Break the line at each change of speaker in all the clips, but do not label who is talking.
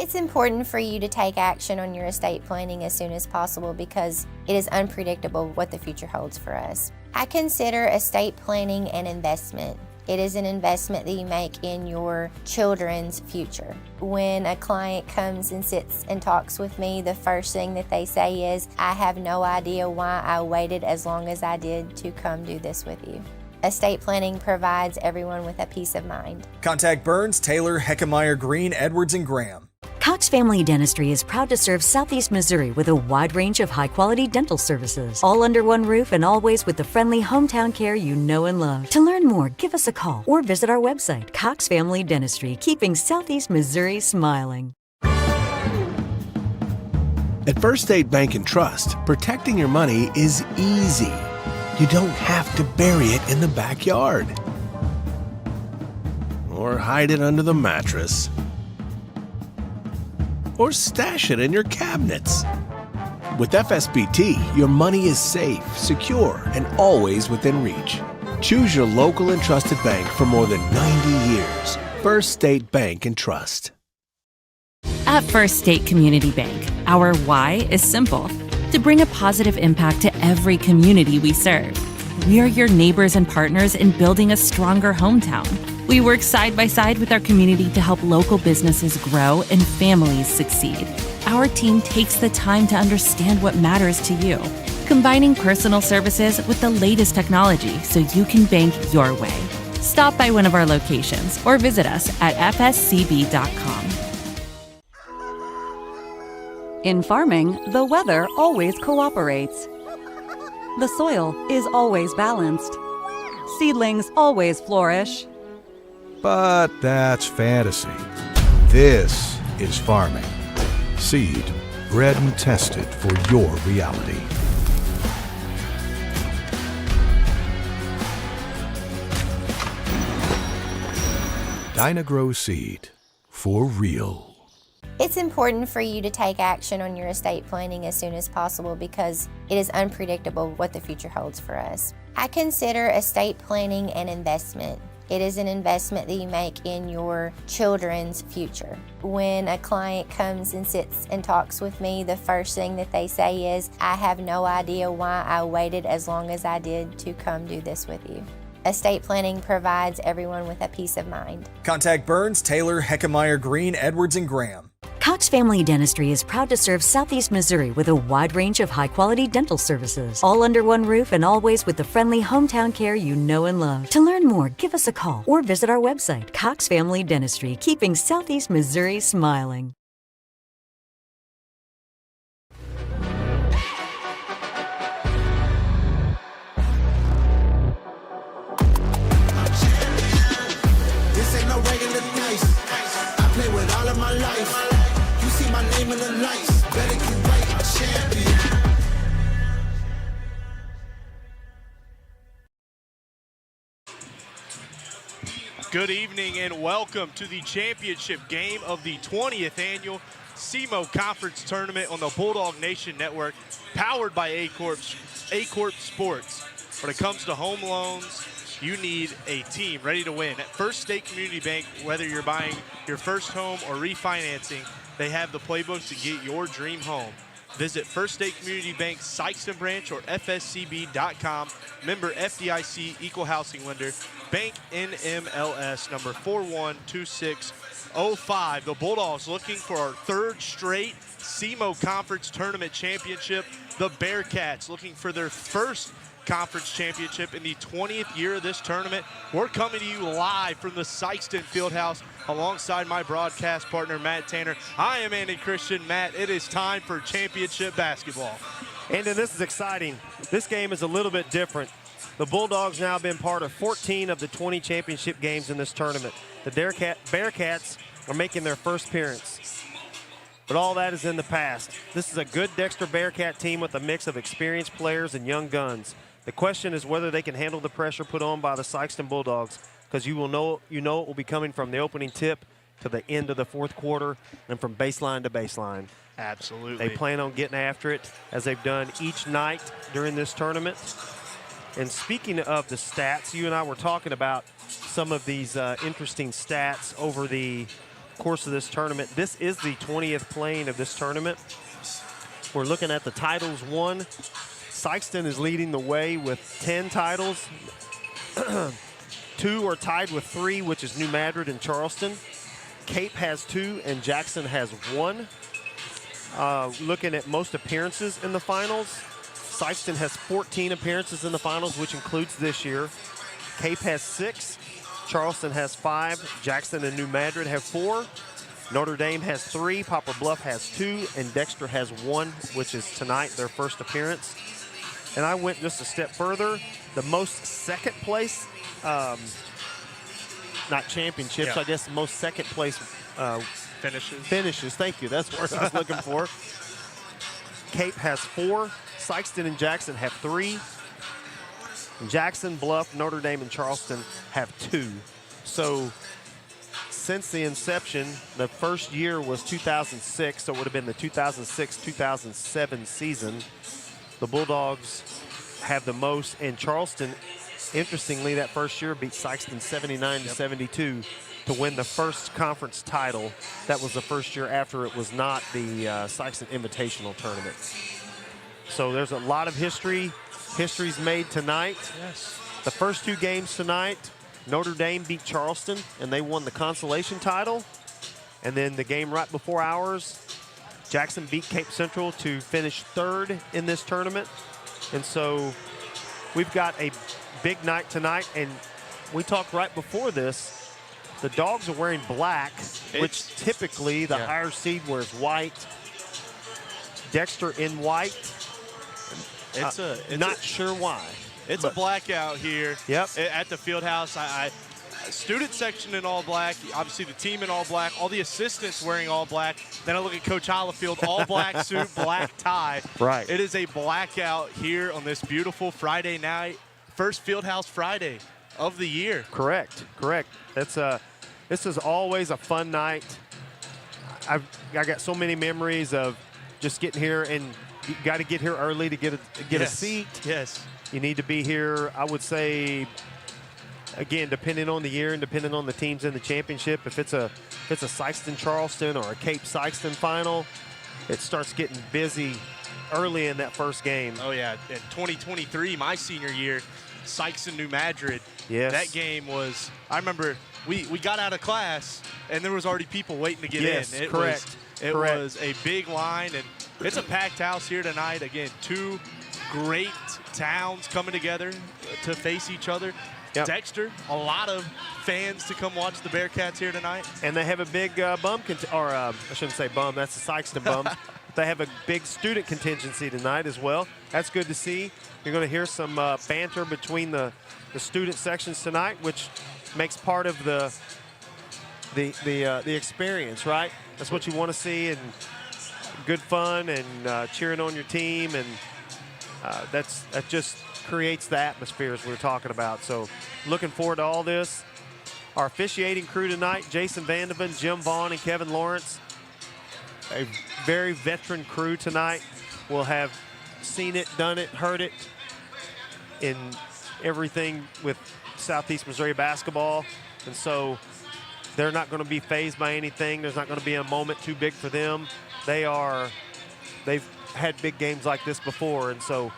It's important for you to take action on your estate planning as soon as possible because it is unpredictable what the future holds for us. I consider estate planning an investment. It is an investment that you make in your children's future. When a client comes and sits and talks with me, the first thing that they say is, I have no idea why I waited as long as I did to come do this with you. Estate planning provides everyone with a peace of mind.
Contact Burns, Taylor, Heckemeyer, Green, Edwards, and Graham.
Cox Family Dentistry is proud to serve Southeast Missouri with a wide range of high-quality dental services, all under one roof and always with the friendly hometown care you know and love. To learn more, give us a call or visit our website, Cox Family Dentistry, keeping Southeast Missouri smiling.
At First State Bank and Trust, protecting your money is easy. You don't have to bury it in the backyard or hide it under the mattress, or stash it in your cabinets. With FSBT, your money is safe, secure, and always within reach. Choose your local and trusted bank for more than 90 years. First State Bank and Trust.
At First State Community Bank, our why is simple: to bring a positive impact to every community we serve. We are your neighbors and partners in building a stronger hometown. We work side by side with our community to help local businesses grow and families succeed. Our team takes the time to understand what matters to you, combining personal services with the latest technology so you can bank your way. Stop by one of our locations or visit us at fscb.com.
In farming, the weather always cooperates. The soil is always balanced. Seedlings always flourish.
But that's fantasy. This is farming. Seed, bred and tested for your reality. Dynagrow Seed, for real.
It's important for you to take action on your estate planning as soon as possible because it is unpredictable what the future holds for us. I consider estate planning an investment. It is an investment that you make in your children's future. When a client comes and sits and talks with me, the first thing that they say is, I have no idea why I waited as long as I did to come do this with you. Estate planning provides everyone with a peace of mind.
Contact Burns, Taylor, Heckemeyer, Green, Edwards, and Graham.
Cox Family Dentistry is proud to serve Southeast Missouri with a wide range of high-quality dental services, all under one roof and always with the friendly hometown care you know and love. To learn more, give us a call or visit our website, Cox Family Dentistry, keeping Southeast Missouri smiling.
This ain't no regular night. I play with all of my life. You see my name in the lights. Better get right, I'm champion.
Good evening and welcome to the championship game of the 20th annual SEMO Conference tournament on the Bulldog Nation Network, powered by A-Corp Sports. When it comes to home loans, you need a team ready to win. At First State Community Bank, whether you're buying your first home or refinancing, they have the playbooks to get your dream home. Visit First State Community Bank's Sikeston branch or fscb.com. Member FDIC, equal housing lender. Bank NMLS number 412605. The Bulldogs looking for our third straight SEMO Conference Tournament Championship. The Bearcats looking for their first conference championship in the 20th year of this tournament. We're coming to you live from the Sikeston Fieldhouse alongside my broadcast partner, Matt Tanner. I am Andy Christian. Matt, it is time for championship basketball.
And this is exciting. This game is a little bit different. The Bulldogs now have been part of 14 of the 20 championship games in this tournament. The Bearcats are making their first appearance. But all that is in the past. This is a good Dexter Bearcat team with a mix of experienced players and young guns. The question is whether they can handle the pressure put on by the Sikeston Bulldogs, because you know it will be coming from the opening tip to the end of the fourth quarter and from baseline to baseline.
Absolutely.
They plan on getting after it as they've done each night during this tournament. And speaking of the stats, you and I were talking about some of these interesting stats over the course of this tournament. This is the 20th playing of this tournament. We're looking at the titles won. Sikeston is leading the way with 10 titles. 2 are tied with 3, which is New Madrid and Charleston. Cape has 2 and Jackson has 1. Looking at most appearances in the finals, Sikeston has 14 appearances in the finals, which includes this year. Cape has 6, Charleston has 5, Jackson and New Madrid have 4, Notre Dame has 3, Poplar Bluff has 2, and Dexter has 1, which is tonight their first appearance. And I went just a step further. The most second place, not championships, I guess the most second place finishes, thank you, that's what I was looking for. Cape has 4, Sikeston and Jackson have 3, Jackson, Bluff, Notre Dame, and Charleston have 2. So since the inception, the first year was 2006, so it would have been the 2006-2007 season. The Bulldogs have the most, and Charleston, interestingly, that first year beat Sikeston 79-72 to win the first conference title. That was the first year after it was not the Sikeston Invitational Tournament. So there's a lot of history. History's made tonight.
Yes.
The first 2 games tonight, Notre Dame beat Charleston, and they won the consolation title. And then the game right before ours, Jackson beat Cape Central to finish 3rd in this tournament. And so we've got a big night tonight. And we talked right before this, the Dogs are wearing black, which typically the higher seed wears white. Dexter in white. Not sure why.
It's a blackout here at the field house. Student section in all black, obviously the team in all black, all the assistants wearing all black. Then I look at Coach Hollifield, all black suit, black tie.
Right.
It is a blackout here on this beautiful Friday night, first field house Friday of the year.
Correct. This is always a fun night. I got so many memories of just getting here, and you got to get here early to get a seat.
Yes.
You need to be here, I would say, again, depending on the year and depending on the teams in the championship. If it's a Sikeston Charleston or a Cape Sikeston final, it starts getting busy early in that first game.
Oh yeah, in 2023, my senior year, Sikeston New Madrid.
Yes.
That game was, I remember we got out of class and there was already people waiting to get in. It was a big line, and it's a packed house here tonight. Again, 2 great towns coming together to face each other.
Yep.
Dexter, a lot of fans to come watch the Bearcats here tonight.
And they have a big I shouldn't say bum, that's the Sikeston bum. They have a big student contingency tonight as well. That's good to see. You're going to hear some banter between the student sections tonight, which makes part of the experience, right? That's what you want to see, and good fun and cheering on your team, and that just creates the atmosphere as we were talking about. So looking forward to all this. Our officiating crew tonight, Jason Vandeven, Jim Vaughn, and Kevin Lawrence. A very veteran crew tonight. We'll have seen it, done it, heard it in everything with Southeast Missouri basketball. And so they're not going to be fazed by anything. There's not going to be a moment too big for them. They've had big games like this before, and so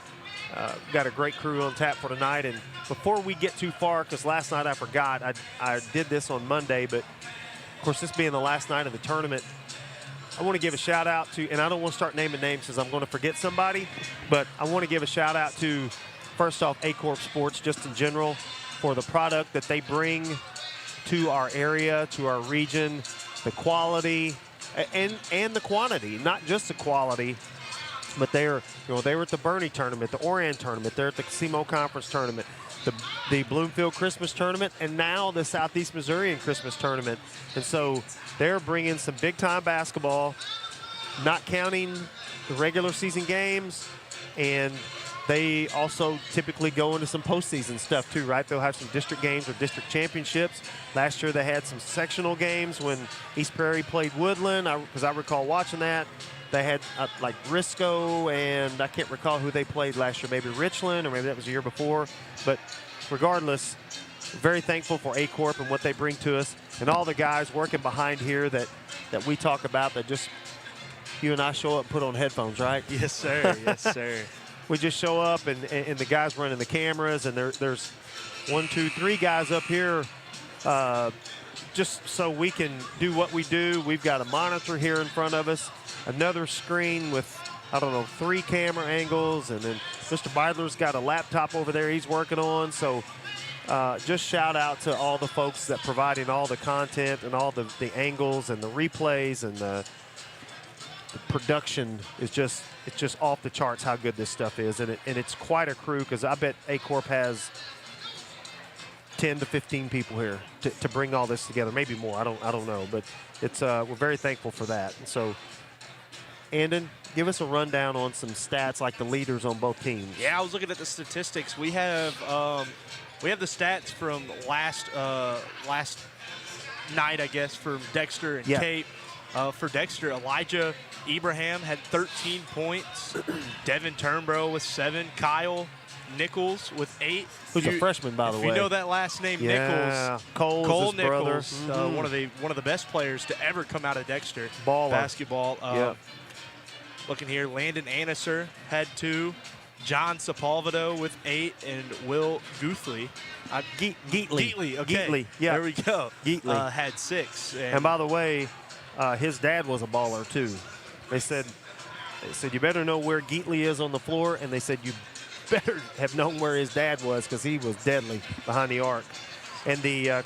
got a great crew on tap for tonight. And before we get too far, because last night I forgot, I did this on Monday, but of course this being the last night of the tournament, I want to give a shout out to, and I don't want to start naming names because I'm going to forget somebody, but I want to give a shout out to, first off, A-Corp Sports just in general for the product that they bring to our area, to our region, the quality and the quantity, not just the quality, but they were at the Bernie tournament, the Orion tournament, they're at the SEMO Conference tournament, the Bloomfield Christmas tournament, and now the Southeast Missourian Christmas tournament. And so they're bringing some big-time basketball, not counting the regular season games, and they also typically go into some postseason stuff too, right? They'll have some district games or district championships. Last year they had some sectional games when East Prairie played Woodland, because I recall watching that. They had like Briscoe, and I can't recall who they played last year, maybe Richland, or maybe that was the year before. But regardless, very thankful for A-Corp and what they bring to us, and all the guys working behind here that we talk about, that just you and I show up and put on headphones, right?
Yes, sir. Yes, sir.
We just show up, and the guys running the cameras, and there's 1, 2, 3 guys up here just so we can do what we do. We've got a monitor here in front of us, another screen with, I don't know, 3 camera angles, and then Mr. Beidler's got a laptop over there he's working on. So just shout out to all the folks that providing all the content and all the angles and the replays, and the production is just, it's just off the charts how good this stuff is. And it's quite a crew, because I bet A-Corp has 10 to 15 people here to bring all this together, maybe more. I don't know, but it's we're very thankful for that. And so, Andon, give us a rundown on some stats, like the leaders on both teams.
Yeah, I was looking at the statistics. We have the stats from last night, I guess, from Dexter and Cape. For Dexter, Elijah Ibrahim had 13 points. Devin Turnborough with 7. Kyle Nichols with 8.
Who's a freshman, by the way.
If you know that last name, Nichols.
Cole
Nichols,
brother.
one of the best players to ever come out of Dexter.
Baller.
Basketball. Looking here, Landon Anneser had 2. John Sepulvedo with 8, and Will Guthrie.
Geatley.
Okay.
Geatley. Yeah.
There we go.
Geatley.
Had 6.
And by the way, his dad was a baller too. They said you better know where Geatley is on the floor, and they said you better have known where his dad was, because he was deadly behind the arc. And the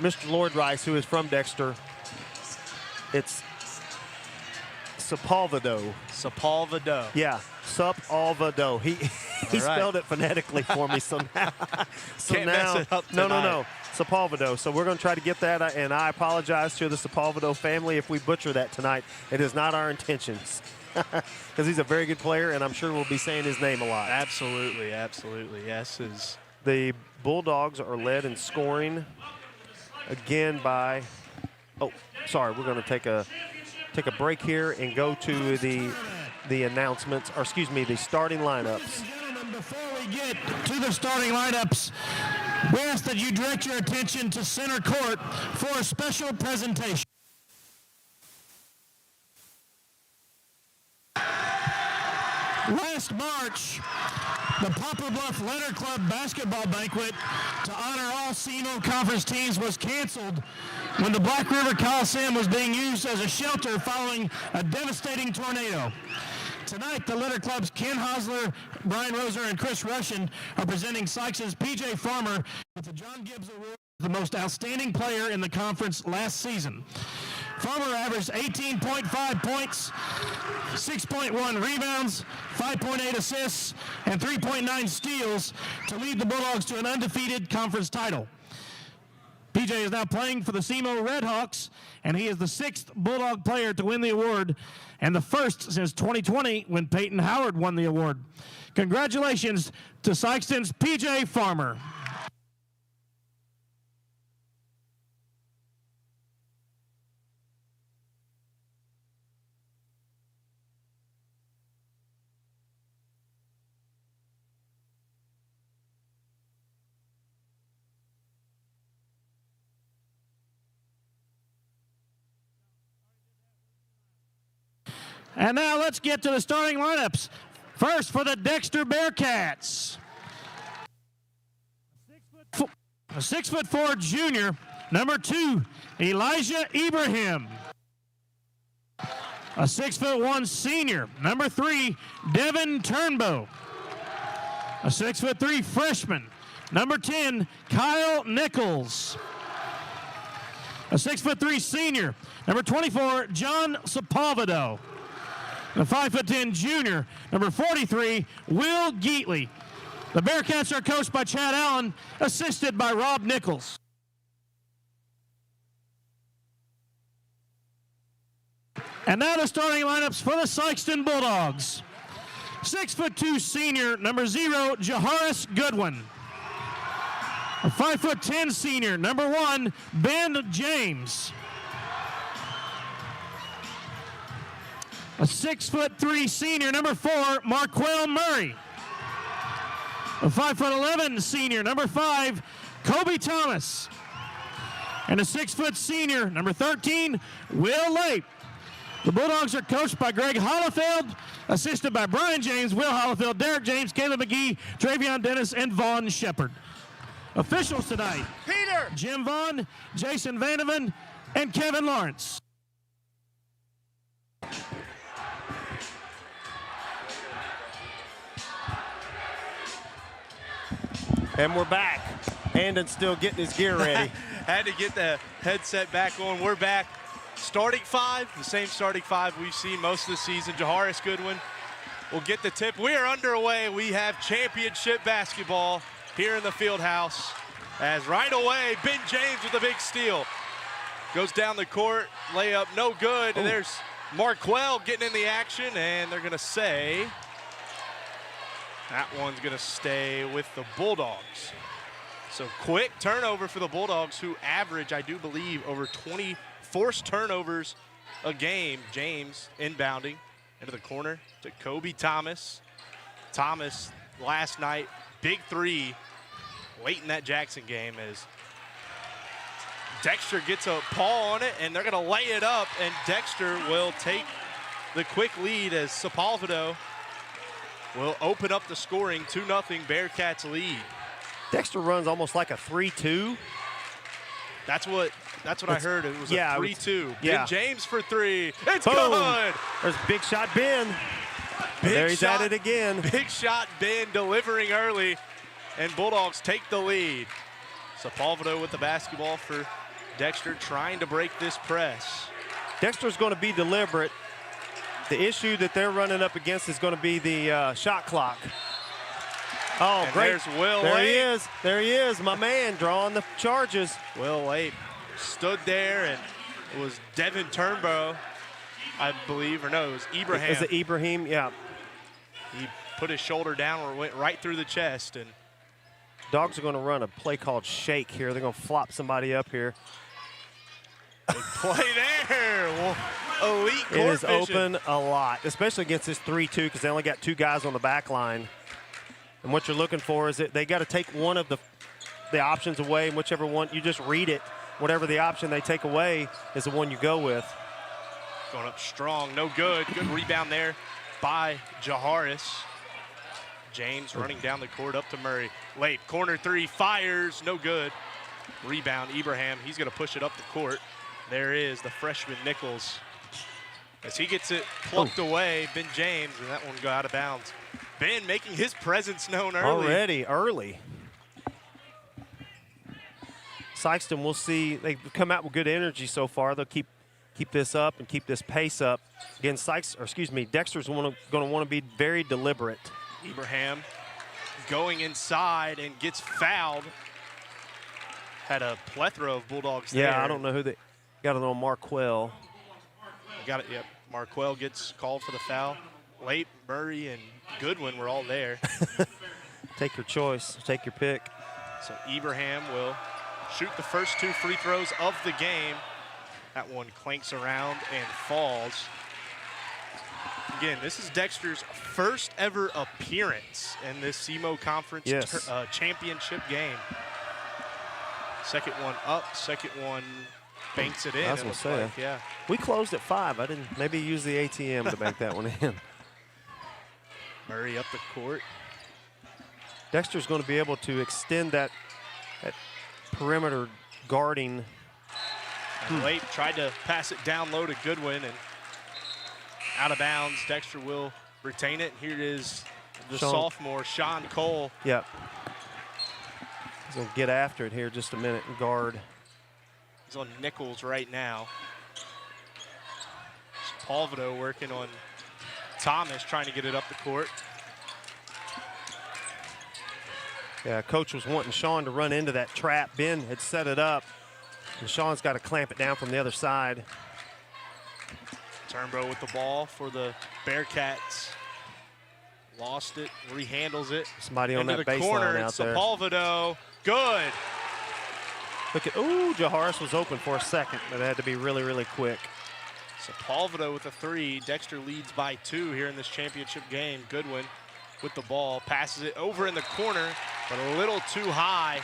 Mr. Lord Rice, who is from Dexter, it's Sepulvedo. Yeah, Sepulvedo. He spelled it phonetically for me, so now,
Can't mess it up tonight.
No. Sepulvedo. So we're going to try to get that, and I apologize to the Sepulvedo family if we butcher that tonight. It is not our intentions, because he's a very good player, and I'm sure we'll be saying his name a lot.
Absolutely. Yes.
The Bulldogs are led in scoring again by, we're going to take a break here and go to the announcements, or excuse me, the starting lineups.
Before we get to the starting lineups, we ask that you direct your attention to center court for a special presentation. Last March, the Poplar Bluff Leonard Club basketball banquet to honor all SEMO Conference teams was canceled when the Black River Coliseum was being used as a shelter following a devastating tornado. Tonight, the Leonard Club's Ken Hosler, Brian Roser, and Chris Russian are presenting Sikeston's P.J. Farmer with the John Gibbs Award, the most outstanding player in the conference last season. Farmer averaged 18.5 points, 6.1 rebounds, 5.8 assists, and 3.9 steals to lead the Bulldogs to an undefeated conference title. PJ is now playing for the SEMO Redhawks, and he is the 6th Bulldog player to win the award, and the first since 2020 when Peyton Howard won the award. Congratulations to Sikeston's PJ Farmer. And now let's get to the starting lineups. First for the Dexter Bearcats. A 6'4" junior, number 2, Elijah Ibrahim. A 6'1" senior, number 3, Devin Turnbow. A 6'3" freshman, number 10, Kyle Nichols. A 6'3" senior, number 24, John Sepulvedo. A 5'10" junior, number 43, Will Geatley. The Bearcats are coached by Chad Allen, assisted by Rob Nichols. And now the starting lineups for the Sikeston Bulldogs. 6'2" senior, number 0, Jaharis Goodwin. A 5'10" senior, number 1, Ben James. A 6'3" senior, number 4, Marquel Murray. A 5'11" senior, number 5, Kobe Thomas. And a 6-foot senior, number 13, Will Lape. The Bulldogs are coached by Greg Hollifeld, assisted by Brian James, Will Hollifeld, Derek James, Caleb McGee, Travion Dennis, and Vaughn Shepard. Officials tonight,
Peter,
Jim Vaughn, Jason Vandeven, and Kevin Lawrence.
And we're back. Andon's still getting his gear ready.
Had to get the headset back on. We're back. Starting five, the same starting five we've seen most of the season. Jaharis Goodwin will get the tip. We are underway. We have championship basketball here in the field house. As right away, Ben James with a big steal. Goes down the court, layup no good. And there's Marquell getting in the action, and they're going to say that one's going to stay with the Bulldogs. So quick turnover for the Bulldogs, who average, I do believe, over 20 forced turnovers a game. James inbounding into the corner to Kobe Thomas. Thomas last night, big three late in that Jackson game as Dexter gets a paw on it, and they're going to lay it up, and Dexter will take the quick lead as Sepulvedo will open up the scoring. 2-0 Bearcats lead.
Dexter runs almost like a 3-2.
That's what I heard. It was a 3-2.
Yeah.
Ben James for three. It's
Boom.
good.
There's big shot Ben. There he's at it again.
Big shot Ben delivering early, and Bulldogs take the lead. Sepulvedo with the basketball for Dexter, trying to break this press.
Dexter's going to be deliberate. The issue that they're running up against is going to be the shot clock. Oh,
and
great.
There's Will
there
Lape.
he is. There he is, my man, drawing the charges.
Will Lape stood there, and it was Devin Turnbow, I believe, or no, it was Ibrahim.
Is it Ibrahim? Yeah.
He put his shoulder down or went right through the chest. And
Dogs are going to run a play called shake here. They're going to flop somebody up here.
Play there. Well, elite court
It is
vision.
open a lot, especially against this 3-2 because they only got two guys on the back line. And what you're looking for is that they got to take one of the options away, and whichever one, you just read it. Whatever the option they take away is the one you go with.
Going up strong, no good. Good rebound there by Jaharis. James running down the court up to Murray. Late corner three, fires, no good. Rebound, Ibrahim, he's gonna push it up the court. There is the freshman Nichols. As he gets it plucked away, Ben James, and that one go out of bounds. Ben making his presence known early.
Already, early. Sikeston, we'll see, they've come out with good energy so far. They'll keep this up and keep this pace up. Again, Dexter's going to want to be very deliberate.
Ibrahim going inside and gets fouled. Had a plethora of Bulldogs there.
Yeah, I don't know who they got. It on Marquell.
Got it. Yep. Marquell gets called for the foul. Late, Murray, and Goodwin were all there.
Take your choice. Take your pick.
So Ibrahim will shoot the first two free throws of the game. That one clanks around and falls. Again, this is Dexter's first ever appearance in this SEMO Conference championship game. Second one up, second one banks it in.
I was going to say,
yeah.
We closed at 5. I didn't maybe use the ATM to bank that one in.
Murray up the court.
Dexter's going to be able to extend that perimeter guarding.
Late tried to pass it down low to Goodwin and out of bounds. Dexter will retain it. Here is the sophomore, Sean Cole.
Yep. He's going to get after it here just a minute and guard.
He's on Nichols right now. Sepulvedo working on Thomas, trying to get it up the court.
Yeah, coach was wanting Sean to run into that trap. Ben had set it up, and Sean's got to clamp it down from the other side.
Turnbow with the ball for the Bearcats. Lost it, rehandles it.
Somebody on
into
that
the
baseline
corner,
out there.
Sepulvedo, good.
Look at, ooh, Jaharis was open for a second, but it had to be really, really quick.
Sepulvedo with a three. Dexter leads by 2 here in this championship game. Goodwin with the ball, passes it over in the corner, but a little too high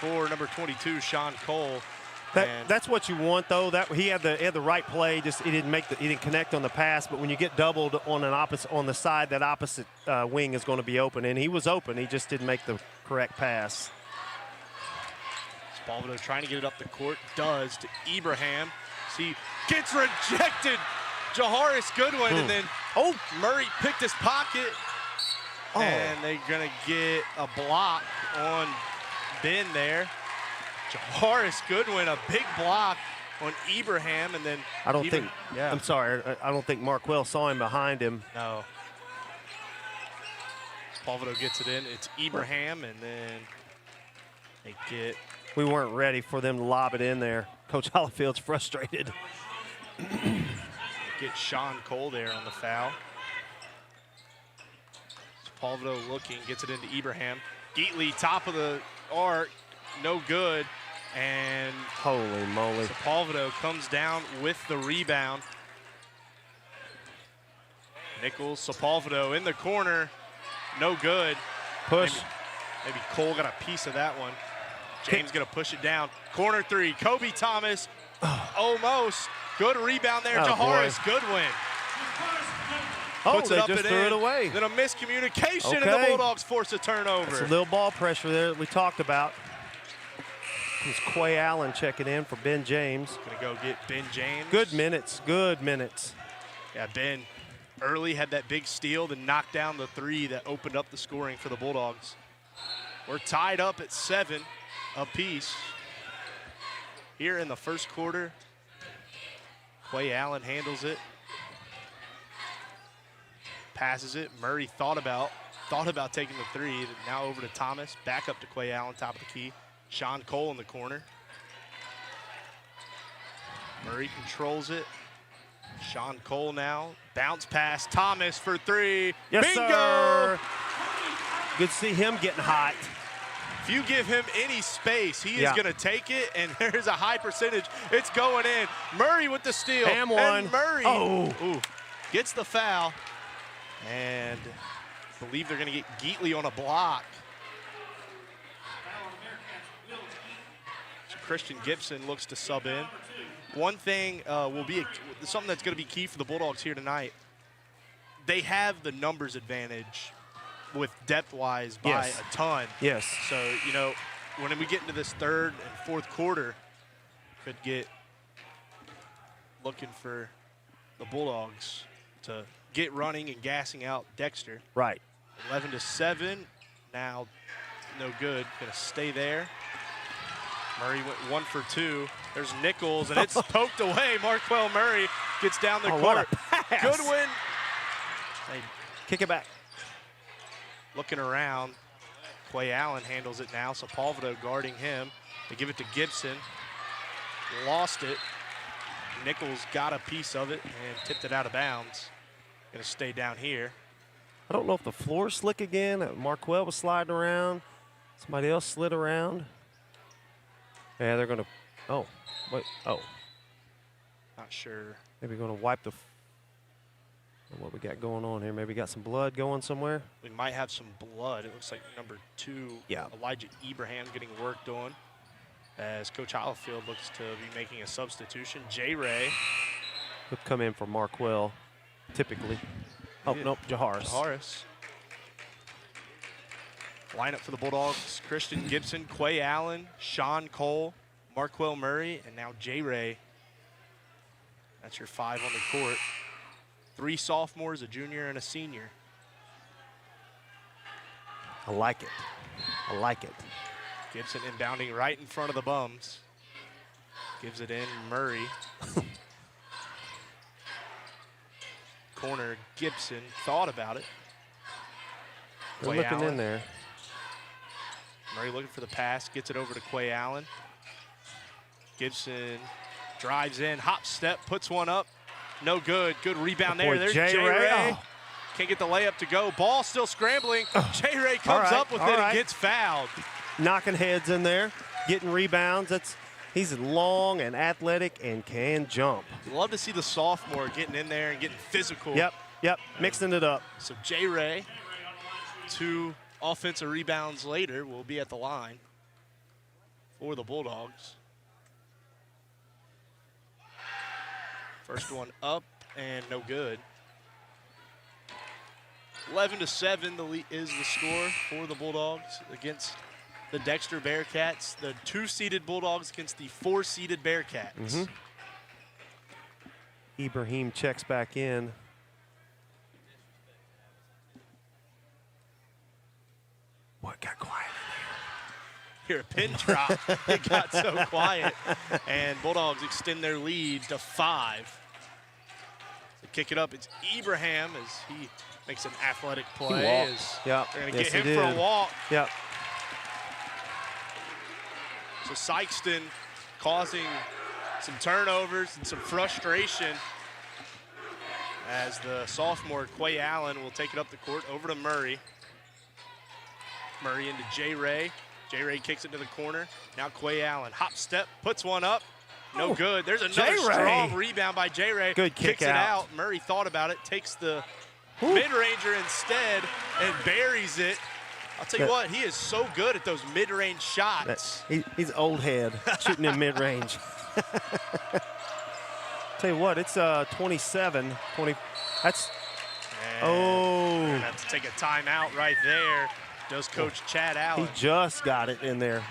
for number 22, Sean Cole.
That's what you want, though. That he had the right play. Just he didn't connect on the pass. But when you get doubled on the side, that opposite wing is going to be open, and he was open. He just didn't make the correct pass.
Spalvado trying to get it up the court, does to Ibrahim. See, gets rejected. Jaharis Goodwin, and then Murray picked his pocket, and they're gonna get a block on Ben there. Jaharis Goodwin, a big block on Ibrahim, and then
I'm sorry, I don't think Markwell saw him behind him.
No. Spalvado gets it in. It's Ibrahim, and then they get.
We weren't ready for them to lob it in there. Coach Hollifield's frustrated.
Get Sean Cole there on the foul. Spalvado looking, gets it into Ibrahim. Geatley, top of the arc, no good. And
holy moly.
Spalvado comes down with the rebound. Nichols, Spalvado in the corner, no good.
Push.
Maybe Cole got a piece of that one. James gonna push it down. Corner three, Kobe Thomas, almost. Good rebound there, Jaharis Goodwin. Puts it up
just
and
threw
in.
it away.
Then a miscommunication, and the Bulldogs force a turnover.
It's a little ball pressure there that we talked about. It's Quay Allen checking in for Ben James.
Gonna go get Ben James.
Good minutes, good minutes.
Yeah, Ben early had that big steal, then knocked down the three that opened up the scoring for the Bulldogs. We're tied up at 7 apiece here in the first quarter. Quay Allen handles it. Passes it. Murray thought about taking the three. Now over to Thomas. Back up to Quay Allen, top of the key. Sean Cole in the corner. Murray controls it. Sean Cole now. Bounce pass. Thomas for three.
Yes,
Bingo!
Sir. Good to see him getting hot.
If you give him any space, he is going to take it, and there's a high percentage. It's going in. Murray with the steal.
And one.
And Murray gets the foul. And I believe they're going to get Geatley on a block. So Christian Gibson looks to sub in. One thing will be something that's going to be key for the Bulldogs here tonight. They have the numbers advantage with depth-wise by a ton.
Yes.
So, you know, when we get into this third and fourth quarter, could get looking for the Bulldogs to get running and gassing out Dexter.
Right.
11-7. Now, no good. Going to stay there. Murray went 1 for 2. There's Nichols, and it's poked away. Markwell Murray gets down the court.
What a pass.
Goodwin. They
kick it back.
Looking around. Quay Allen handles it now. Spalvado guarding him. They give it to Gibson. Lost it. Nichols got a piece of it and tipped it out of bounds. Going to stay down here.
I don't know if the floor's slick again. Markwell was sliding around. Somebody else slid around. Yeah, they're going to. Oh, wait. Oh.
Not sure.
Maybe going to wipe the. What we got going on here? Maybe got some blood going somewhere.
We might have some blood. It looks like number 2, Elijah Ibrahim, getting worked on as Coach Hollifield looks to be making a substitution. J-Ray.
He'll come in for Markwell, typically. Oh, nope, Jaharis.
Jaharis. Lineup for the Bulldogs: Christian Gibson, Quay Allen, Sean Cole, Markwell Murray, and now J-Ray. That's your 5 on the court. 3 sophomores, a junior, and a senior.
I like it. I like it.
Gibson inbounding right in front of the bums. Gives it in, Murray. Corner, Gibson thought about it.
They're looking in there.
Murray looking for the pass, gets it over to Quay Allen. Gibson drives in, hop step, puts one up. No good. Good rebound there. There's J-Ray. Can't get the layup to go. Ball still scrambling. J-Ray comes up with it and gets fouled.
Knocking heads in there, getting rebounds. He's long and athletic and can jump.
Love to see the sophomore getting in there and getting physical.
Yep, mixing it up.
So J-Ray, 2 offensive rebounds later, will be at the line. for the Bulldogs. First one up and no good. 11-7 is the score for the Bulldogs against the Dexter Bearcats. The 2-seeded Bulldogs against the 4-seeded Bearcats.
Ibrahim checks back in.
What got quiet
Here, a pin drop. It got so quiet. And Bulldogs extend their lead to 5. They kick it up. It's Ibrahim as he makes an athletic play.
Yep.
They're going to get him for a walk.
Yep.
So Sikeston causing some turnovers and some frustration as the sophomore Quay Allen will take it up the court over to Murray. Murray into J-Ray. J-Ray kicks it to the corner. Now Quay Allen, hop step, puts one up. No good. There's another strong rebound by J-Ray.
Good kick
Kicks it out. Murray thought about it, takes the mid-ranger instead and buries it. I'll tell you what, he is so good at those mid-range shots.
He's old head, shooting in mid-range. Tell you what, it's 27, 20. That's,
We're gonna have to take a timeout right there. Does Coach Chad Allen.
He just got it in there.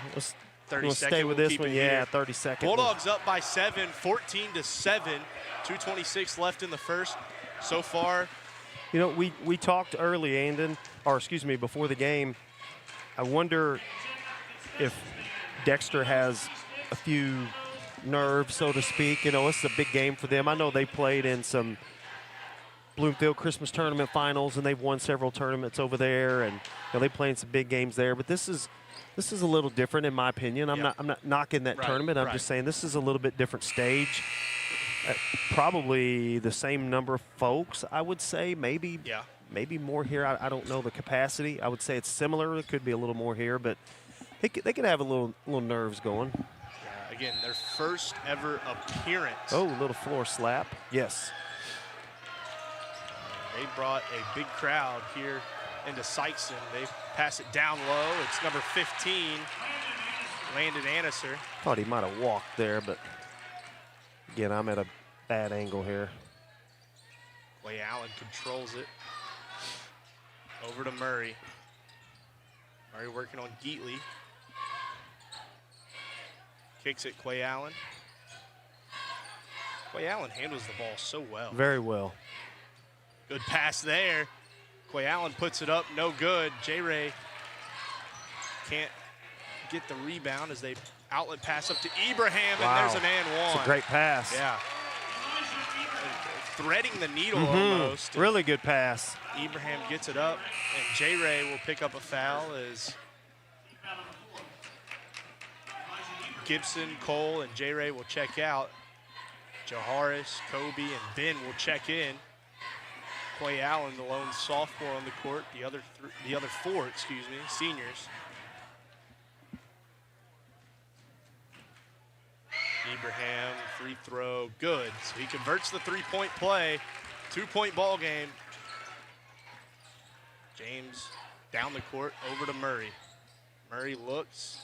30 seconds.
Stay with this one, yeah, 30 seconds.
Bulldogs up by 7, 14-7. 2:26 left in the first. So far,
you know, we talked early, Andon, or excuse me, before the game. I wonder if Dexter has a few nerves, so to speak. You know, it's a big game for them. I know they played in some Bloomfield Christmas tournament finals, and they've won several tournaments over there, and you know, they play in some big games there. But this is a little different, in my opinion. I'm not knocking that tournament. I'm just saying this is a little bit different stage. Probably the same number of folks, I would say. Maybe more here. I don't know the capacity. I would say it's similar. It could be a little more here, but they could have a little nerves going.
yeah, again, their first ever appearance.
Oh, little floor slap. Yes.
They brought a big crowd here into Sikeston. They pass it down low. It's number 15, Landon Anniser.
Thought he might have walked there, but again, I'm at a bad angle here.
Quay Allen controls it. Over to Murray. Murray working on Geatley. Kicks it, Quay Allen. Quay Allen handles the ball so well.
Very well.
Good pass there. Quay Allen puts it up, no good. J-Ray can't get the rebound as they outlet pass up to Ibrahim, and there's an and one.
It's a great pass.
Yeah. Threading the needle almost.
Really good pass.
Ibrahim gets it up, and J-Ray will pick up a foul as Gibson, Cole, and J-Ray will check out. Jaharis, Kobe, and Ben will check in. Quay Allen, the lone sophomore on the court. The other four, seniors. Ibrahim, free throw, good. So he converts the three-point play. 2-point ball game. James down the court, over to Murray. Murray looks.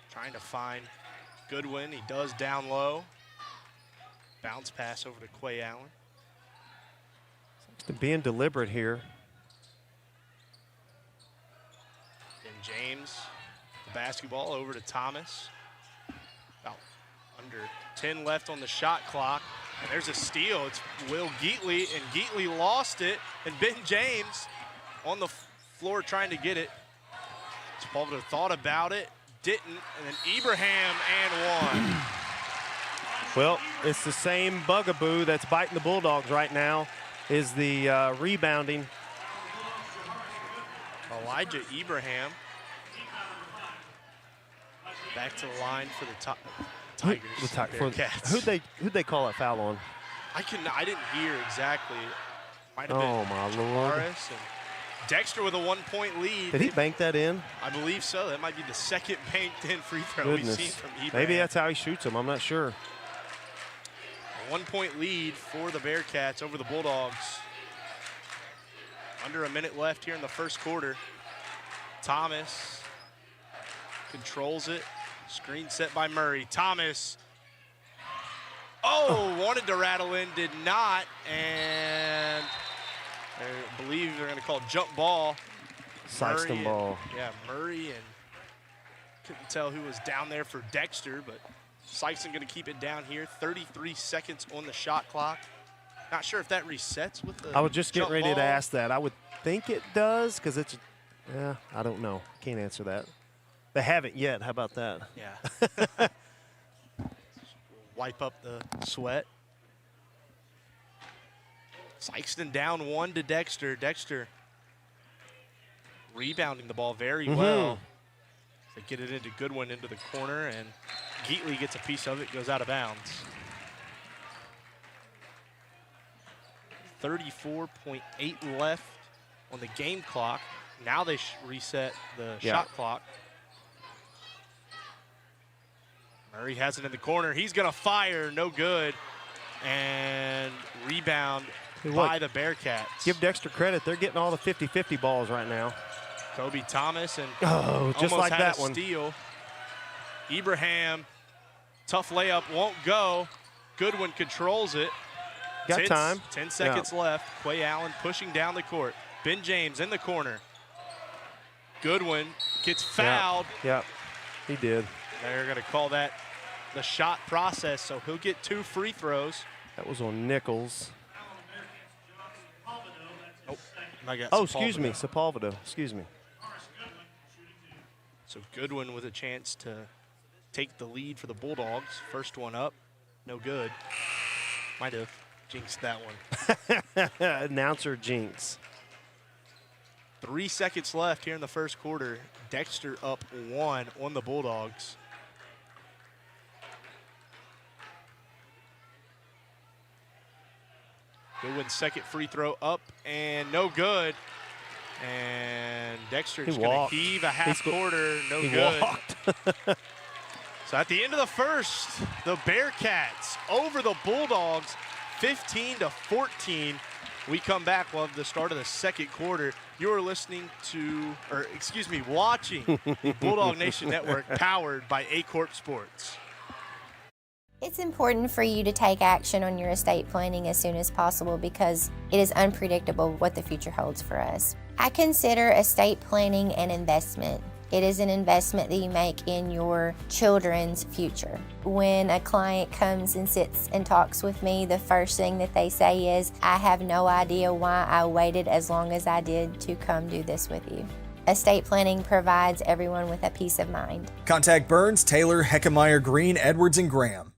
Trying to find Goodwin. He does down low. Bounce pass over to Quay Allen.
Being deliberate here.
And James, the basketball over to Thomas. About under 10 left on the shot clock. And there's a steal. It's Will Geatley, and Geatley lost it. And Ben James on the floor trying to get it. Sepulveda thought about it, didn't, and then Ibrahim and one.
Well, it's the same bugaboo that's biting the Bulldogs right now, is the rebounding.
Elijah Ibrahim back to the line for the Tigers.
Bearcats. Who'd they call that foul on?
I didn't hear exactly. Might have
Oh
been
my Lord!
Morris and Dexter with a 1-point lead.
Did he bank that in?
I believe so. That might be the second banked-in free throw we've seen from Ibrahim.
Maybe that's how he shoots them. I'm not sure.
A 1-point lead for the Bearcats over the Bulldogs. Under a minute left here in the first quarter. Thomas controls it. Screen set by Murray. Thomas. Oh, wanted to rattle in, did not. And I believe they're going to call jump ball.
Sikeston ball.
Yeah, Murray, and couldn't tell who was down there for Dexter, but Sikeston going to keep it down here. 33 seconds on the shot clock. Not sure if that resets with the
I was just getting ready
ball.
to ask that. I would think it does because it's, yeah, I don't know. Can't answer that. They haven't yet. How about that?
Yeah. Wipe up the sweat. Sikeston down 1 to Dexter. Dexter rebounding the ball very well. They get it into Goodwin into the corner, and Geatley gets a piece of it, goes out of bounds. 34.8 left on the game clock. Now they reset the shot clock. Murray has it in the corner. He's going to fire, no good. And rebound by the Bearcats.
Give Dexter credit. They're getting all the 50-50 balls right now.
Kobe Thomas and
just like
had
that
a
one.
steal. Ibrahim, tough layup, won't go. Goodwin controls it.
Got time.
10 seconds left. Quay Allen pushing down the court. Ben James in the corner. Goodwin gets fouled.
Yep, he did.
They're going to call that the shot process, so he'll get 2 free throws.
That was on Nichols.
Oh,
excuse me, Sepulveda. Excuse me.
So Goodwin with a chance to take the lead for the Bulldogs. First one up, no good. Might have jinxed that one.
Announcer jinx.
3 seconds left here in the first quarter. Dexter up 1 on the Bulldogs. Goodwin's second free throw up and no good. And Dexter's going to heave a half quarter, no good. So at the end of the first, the Bearcats over the Bulldogs, 15-14. We come back. We'll have the start of the second quarter. You are listening to, or excuse me, watching the Bulldog Nation Network powered by A-Corp Sports.
It's important for you to take action on your estate planning as soon as possible because it is unpredictable what the future holds for us. I consider estate planning an investment. It is an investment that you make in your children's future. When a client comes and sits and talks with me, the first thing that they say is, I have no idea why I waited as long as I did to come do this with you. Estate planning provides everyone with a peace of mind.
Contact Burns, Taylor, Heckemeyer, Green, Edwards, and Graham.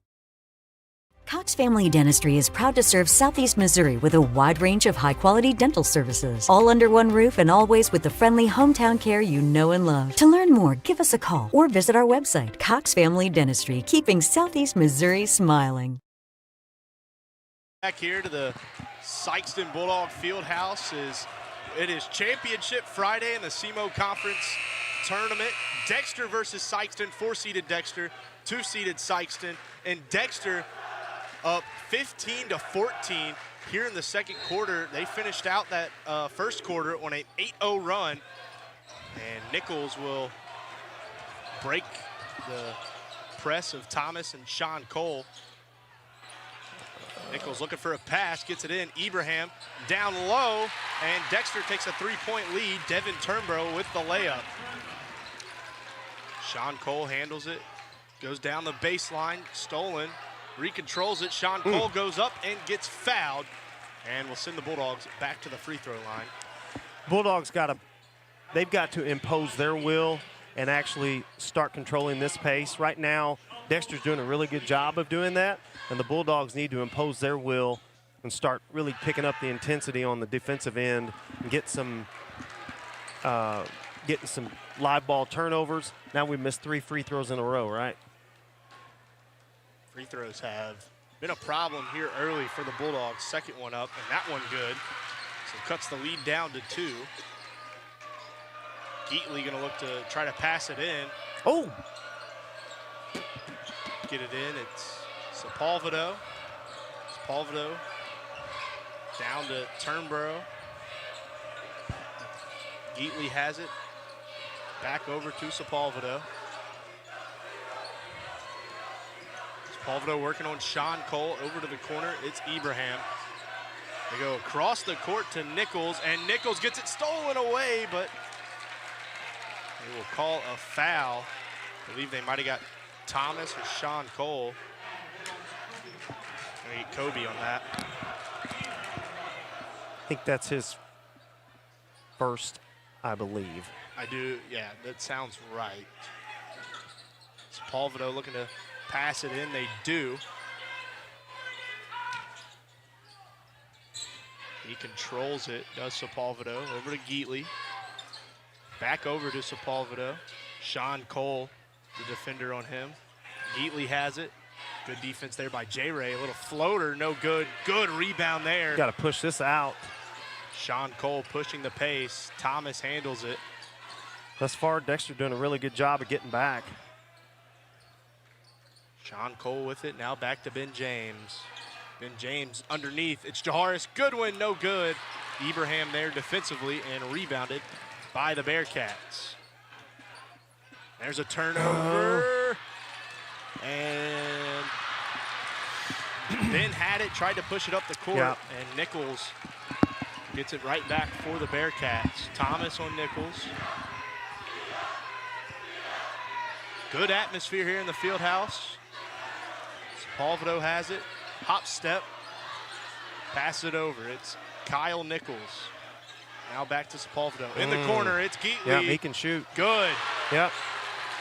Cox Family Dentistry is proud to serve Southeast Missouri with a wide range of high-quality dental services, all under one roof and always with the friendly hometown care you know and love. To learn more, give us a call or visit our website, Cox Family Dentistry, keeping Southeast Missouri smiling.
Back here to the Sikeston Bulldog Fieldhouse it is Championship Friday in the SEMO Conference tournament. Dexter versus Sikeston, 4-seeded Dexter, 2-seeded Sikeston, and Dexter up 15-14 here in the second quarter. They finished out that first quarter on an 8-0 run, and Nichols will break the press of Thomas and Sean Cole. Nichols looking for a pass, gets it in. Ibrahim down low, and Dexter takes a 3-point lead. Devin Turnborough with the layup. Sean Cole handles it, goes down the baseline, stolen. Recontrols it. Sean Cole goes up and gets fouled, and will send the Bulldogs back to the free throw line.
Bulldogs they've got to impose their will and actually start controlling this pace. Right now, Dexter's doing a really good job of doing that, and the Bulldogs need to impose their will and start really picking up the intensity on the defensive end and get some getting some live ball turnovers. Now we missed 3 free throws in a row, right?
Free throws have been a problem here early for the Bulldogs. Second one up, and that one good. So cuts the lead down to 2. Geatley gonna look to try to pass it in.
Oh!
Get it in, it's Sepulveda. Sepulveda down to Turnborough. Geatley has it. Back over to Sepulveda. Sepulveda working on Sean Cole. Over to the corner, it's Ibrahim. They go across the court to Nichols, and Nichols gets it stolen away, but they will call a foul. I believe they might have got Thomas or Sean Cole. Gonna get Kobe on that.
I think that's his first, I believe.
I do, yeah, that sounds right. Sepulveda looking to pass it in, they do. He controls it, does Sepulveda, over to Geatley. Back over to Sepulveda. Sean Cole, the defender on him. Geatley has it. Good defense there by J-Ray. A little floater, no good. Good rebound there.
Got to push this out.
Sean Cole pushing the pace. Thomas handles it.
Thus far, Dexter doing a really good job of getting back.
Sean Cole with it. Now back to Ben James. Ben James underneath. It's Jaharis Goodwin, no good. Ibrahim there defensively and rebounded by the Bearcats. There's a turnover. And Ben had it, tried to push it up the court, and Nichols gets it right back for the Bearcats. Thomas on Nichols. Good atmosphere here in the field house. Sepulveda has it. Hop step. Pass it over. It's Kyle Nichols. Now back to Sepulveda. In the corner, it's Geatley.
Yeah, he can shoot.
Good.
Yep,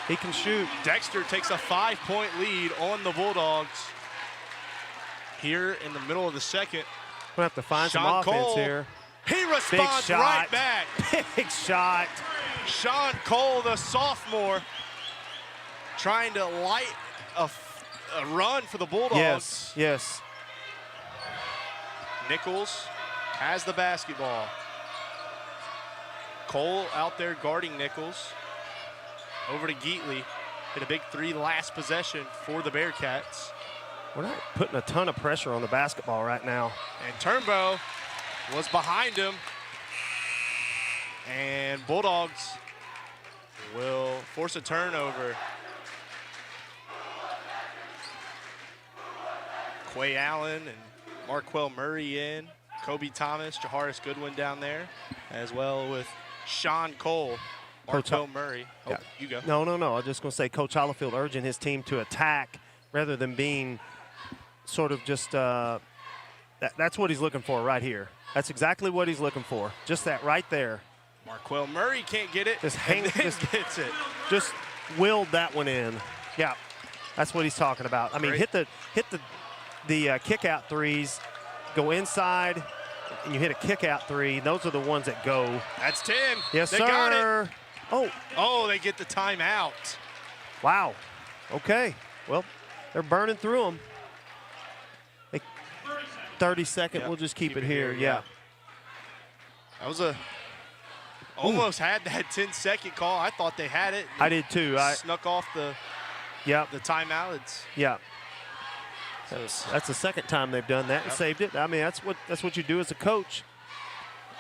he can shoot.
Dexter takes a 5-point lead on the Bulldogs. Here in the middle of the second.
We'll have to find some
Sean
offense
Cole,
here.
He responds right back.
Big shot.
Sean Cole, the sophomore, trying to light a run for the Bulldogs.
Yes, yes.
Nichols has the basketball. Cole out there guarding Nichols. Over to Geatley. Hit a big three last possession for the Bearcats.
We're not putting a ton of pressure on the basketball right now.
And Turnbow was behind him. And Bulldogs will force a turnover. Quay Allen and Marquell Murray in. Kobe Thomas, Jaharis Goodwin down there, as well with Sean Cole, Marquell Murray. Oh, you go.
No. I was just going to say Coach Hollifield urging his team to attack rather than being sort of just that's what he's looking for right here. That's exactly what he's looking for. Just that right there.
Marquell Murray can't get it.
Just
gets it.
Just willed that one in. Yeah, that's what he's talking about. I mean, hit the kick out threes, go inside, and you hit a kick out three. Those are the ones that go.
That's 10.
Yes,
they
sir.
Got it.
Oh,
they get the timeout.
Wow. Okay. Well, they're burning through them. 30-second. We'll just keep it here. Yeah.
That was almost had that 10-second call. I thought they had it.
I did too.
Snuck off the timeout.
That's the second time they've done that and saved it. I mean, that's what you do as a coach.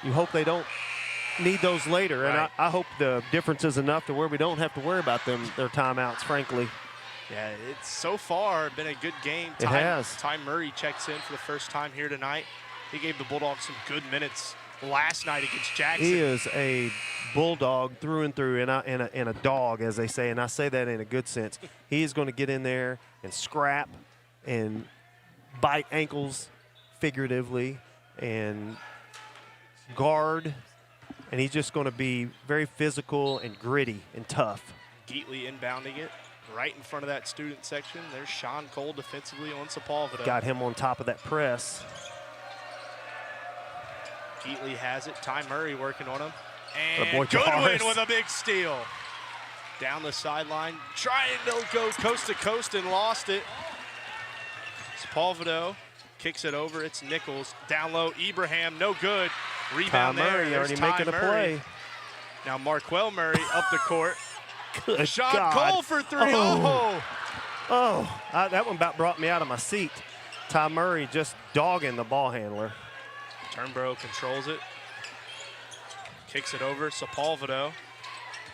You hope they don't need those later, and I hope the difference is enough to where we don't have to worry about their timeouts, frankly.
Yeah, it's so far been a good game.
It has.
Ty Murray checks in for the first time here tonight. He gave the Bulldogs some good minutes last night against Jackson.
He is a Bulldog through and through, and a dog, as they say, and I say that in a good sense. He is going to get in there and scrap and bite ankles figuratively and guard, and he's just going to be very physical and gritty and tough.
Geatley inbounding it right in front of that student section. There's Sean Cole defensively on Sepulveda.
Got him on top of that press.
Geatley has it. Ty Murray working on him. And
boy,
Goodwin with a big steal. Down the sideline, trying to go coast to coast and lost it. Sepulveda kicks it over. It's Nichols. Down low, Ibrahim, no good. Rebound
Ty Murray
there.
already making a play.
Now Marquell Murray up the court.
Good
Sean
God.
Cole for three.
That one about brought me out of my seat. Ty Murray just dogging the ball handler.
Turnbow controls it. Kicks it over. Sepulveda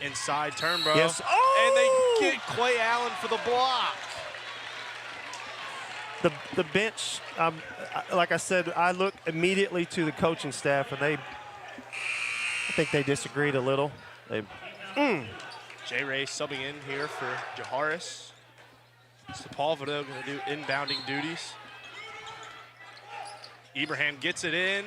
inside Turnbow.
Yes.
And they get Quay Allen for the block.
the bench, like I said, I look immediately to the coaching staff, and I think they disagreed a little.
J-Ray subbing in here for Jaharis. Sepulveda going to do inbounding duties. Ibrahim gets it in.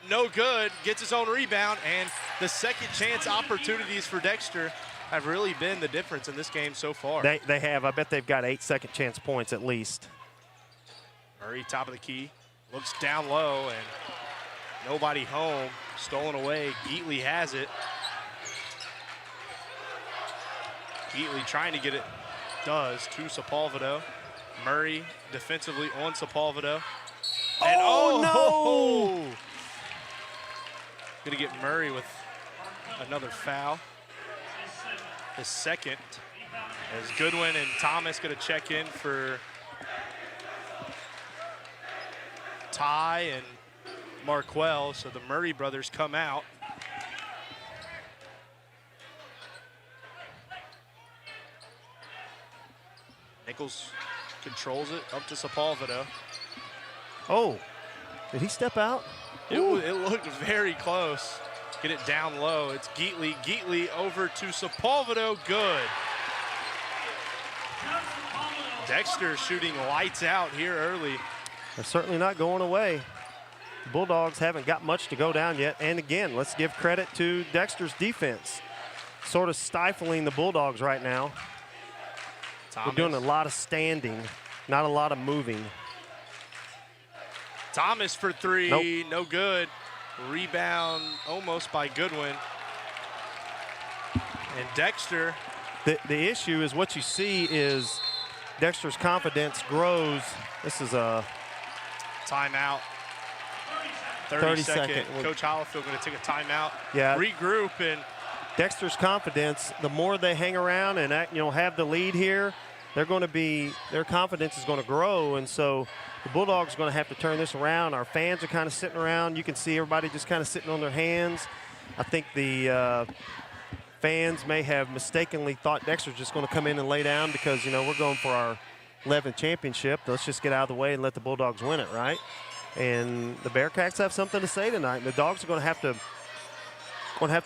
No good. Gets his own rebound. And the second chance opportunities for Dexter have really been the difference in this game so far.
They have. I bet they've got 8 second chance points at least.
Murray, top of the key. Looks down low, and nobody home. Stolen away. Geatley has it. Geatley trying to get it. Does to Sepulveda. Murray defensively on Sepulveda. And
no!
Gonna get Murray with another foul. The second, as Goodwin and Thomas gonna check in for Ty and Marquell. So the Murray brothers come out. Nichols controls it up to Sepulveda.
Oh, did he step out?
It looked very close. Get it down low. It's Geatley. Geatley over to Sepulveda. Good. Dexter shooting lights out here early.
They're certainly not going away. The Bulldogs haven't got much to go down yet. And again, let's give credit to Dexter's defense. Sort of stifling the Bulldogs right now.
Thomas.
We're doing a lot of standing, not a lot of moving.
Thomas for three,
nope.
No good. Rebound almost by Goodwin. And Dexter.
The issue is what you see is Dexter's confidence grows. This is a
timeout. 30 second. Coach Hollifield going to take a timeout.
Yeah.
Regroup, and
Dexter's confidence, the more they hang around and have the lead here, their confidence is going to grow, and so the Bulldogs are going to have to turn this around. Our fans are kind of sitting around. You can see everybody just kind of sitting on their hands. I think the fans may have mistakenly thought Dexter's just going to come in and lay down because, we're going for our 11th championship. Let's just get out of the way and let the Bulldogs win it, right? And the Bearcats have something to say tonight. And the Dogs are going to have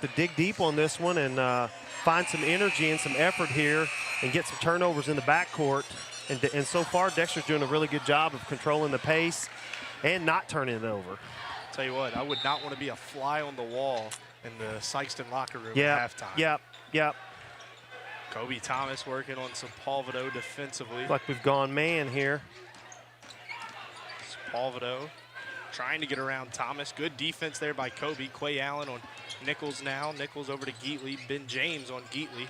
to dig deep on this one and find some energy and some effort here and get some turnovers in the backcourt. And so far, Dexter's doing a really good job of controlling the pace and not turning it over.
Tell you what, I would not want to be a fly on the wall in the Sikeston locker room
at
halftime.
Yep.
Kobe Thomas working on Sepulveda defensively.
Like we've gone man here.
Sepulveda trying to get around Thomas. Good defense there by Kobe. Quay Allen on Nichols now. Nichols over to Geatley. Ben James on Geatley.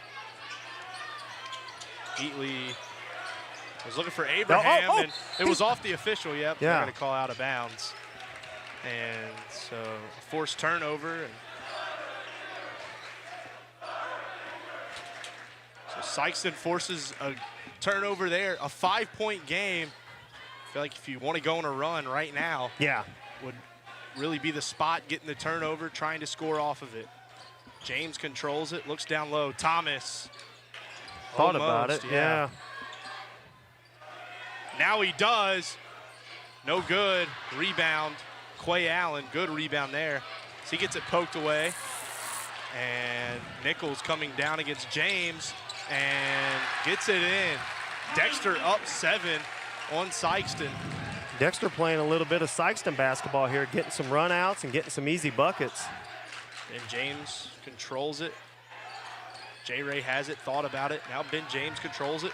Geatley was looking for Abraham, and it was off the official. Yep, they're going to call out of bounds. And so forced turnover. And so Sikeston forces a turnover there. A 5-point game. I feel like if you want to go on a run right now, would really be the spot, getting the turnover, trying to score off of it. James controls it, looks down low. Thomas
thought about it, yeah.
Now he does. No good. Rebound. Quay Allen, good rebound there. So he gets it poked away. And Nichols coming down against James and gets it in. Dexter up 7 on Sikeston.
Dexter playing a little bit of Sikeston basketball here, getting some run-outs and getting some easy buckets.
And James controls it. J-Ray has it, thought about it. Now Ben James controls it.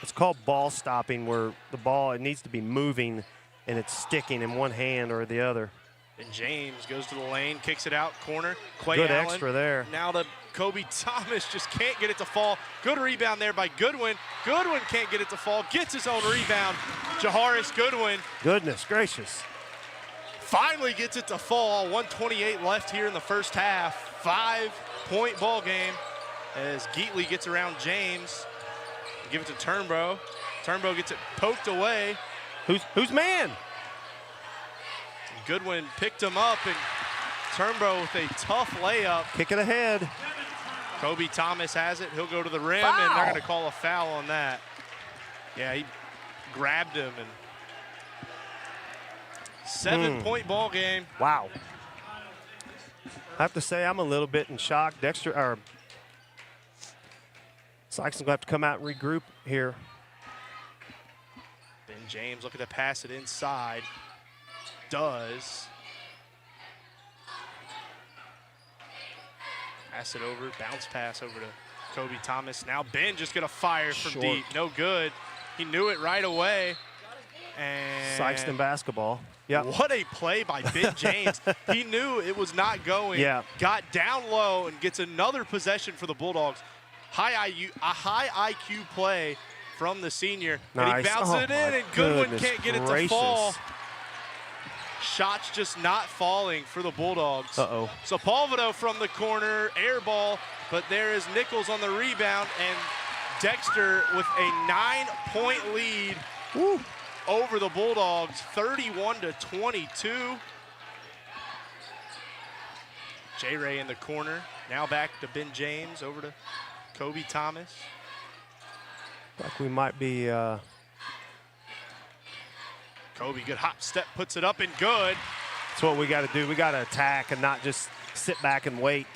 It's called ball stopping, where the ball, it needs to be moving and it's sticking in one hand or the other.
And James goes to the lane, kicks it out, corner. Quay
Good
Allen.
extra there.
Now to Kobe Thomas, just can't get it to fall. Good rebound there by Goodwin. Goodwin can't get it to fall, gets his own rebound. Jaharis Goodwin.
Goodness gracious.
Finally gets it to fall. 1:28 left here in the first half. 5-point ball game as Geatley gets around James. Give it to Turnbow. Turnbow gets it poked away.
Who's man?
Goodwin picked him up, and Turnbow with a tough layup.
Kick it ahead.
Kobe Thomas has it. He'll go to the rim,
foul.
And they're going to call a foul on that. Yeah, grabbed him, and 7-point ball game.
Wow. I have to say I'm a little bit in shock. Sikeston's gonna have to come out and regroup here.
Ben James looking to pass it inside. Does. Pass it over, bounce pass over to Kobe Thomas. Now Ben just gonna fire from deep. No good. He knew it right away. And
Sikeston basketball. Yeah.
What a play by Ben James. He knew it was not going.
Yeah.
Got down low and gets another possession for the Bulldogs. A high IQ play from the senior.
Nice.
And he bounces it in, and Goodwin can't get it to fall. Shots just not falling for the Bulldogs.
Uh-oh.
Sepulveda from the corner, air ball, but there is Nichols on the rebound, and Dexter with a 9-point lead over the Bulldogs, 31-22. J-Ray in the corner. Now back to Ben James, over to Kobe Thomas.
Like we might be
Kobe, good hop step, puts it up and good.
That's what we got to do. We got to attack and not just sit back and wait.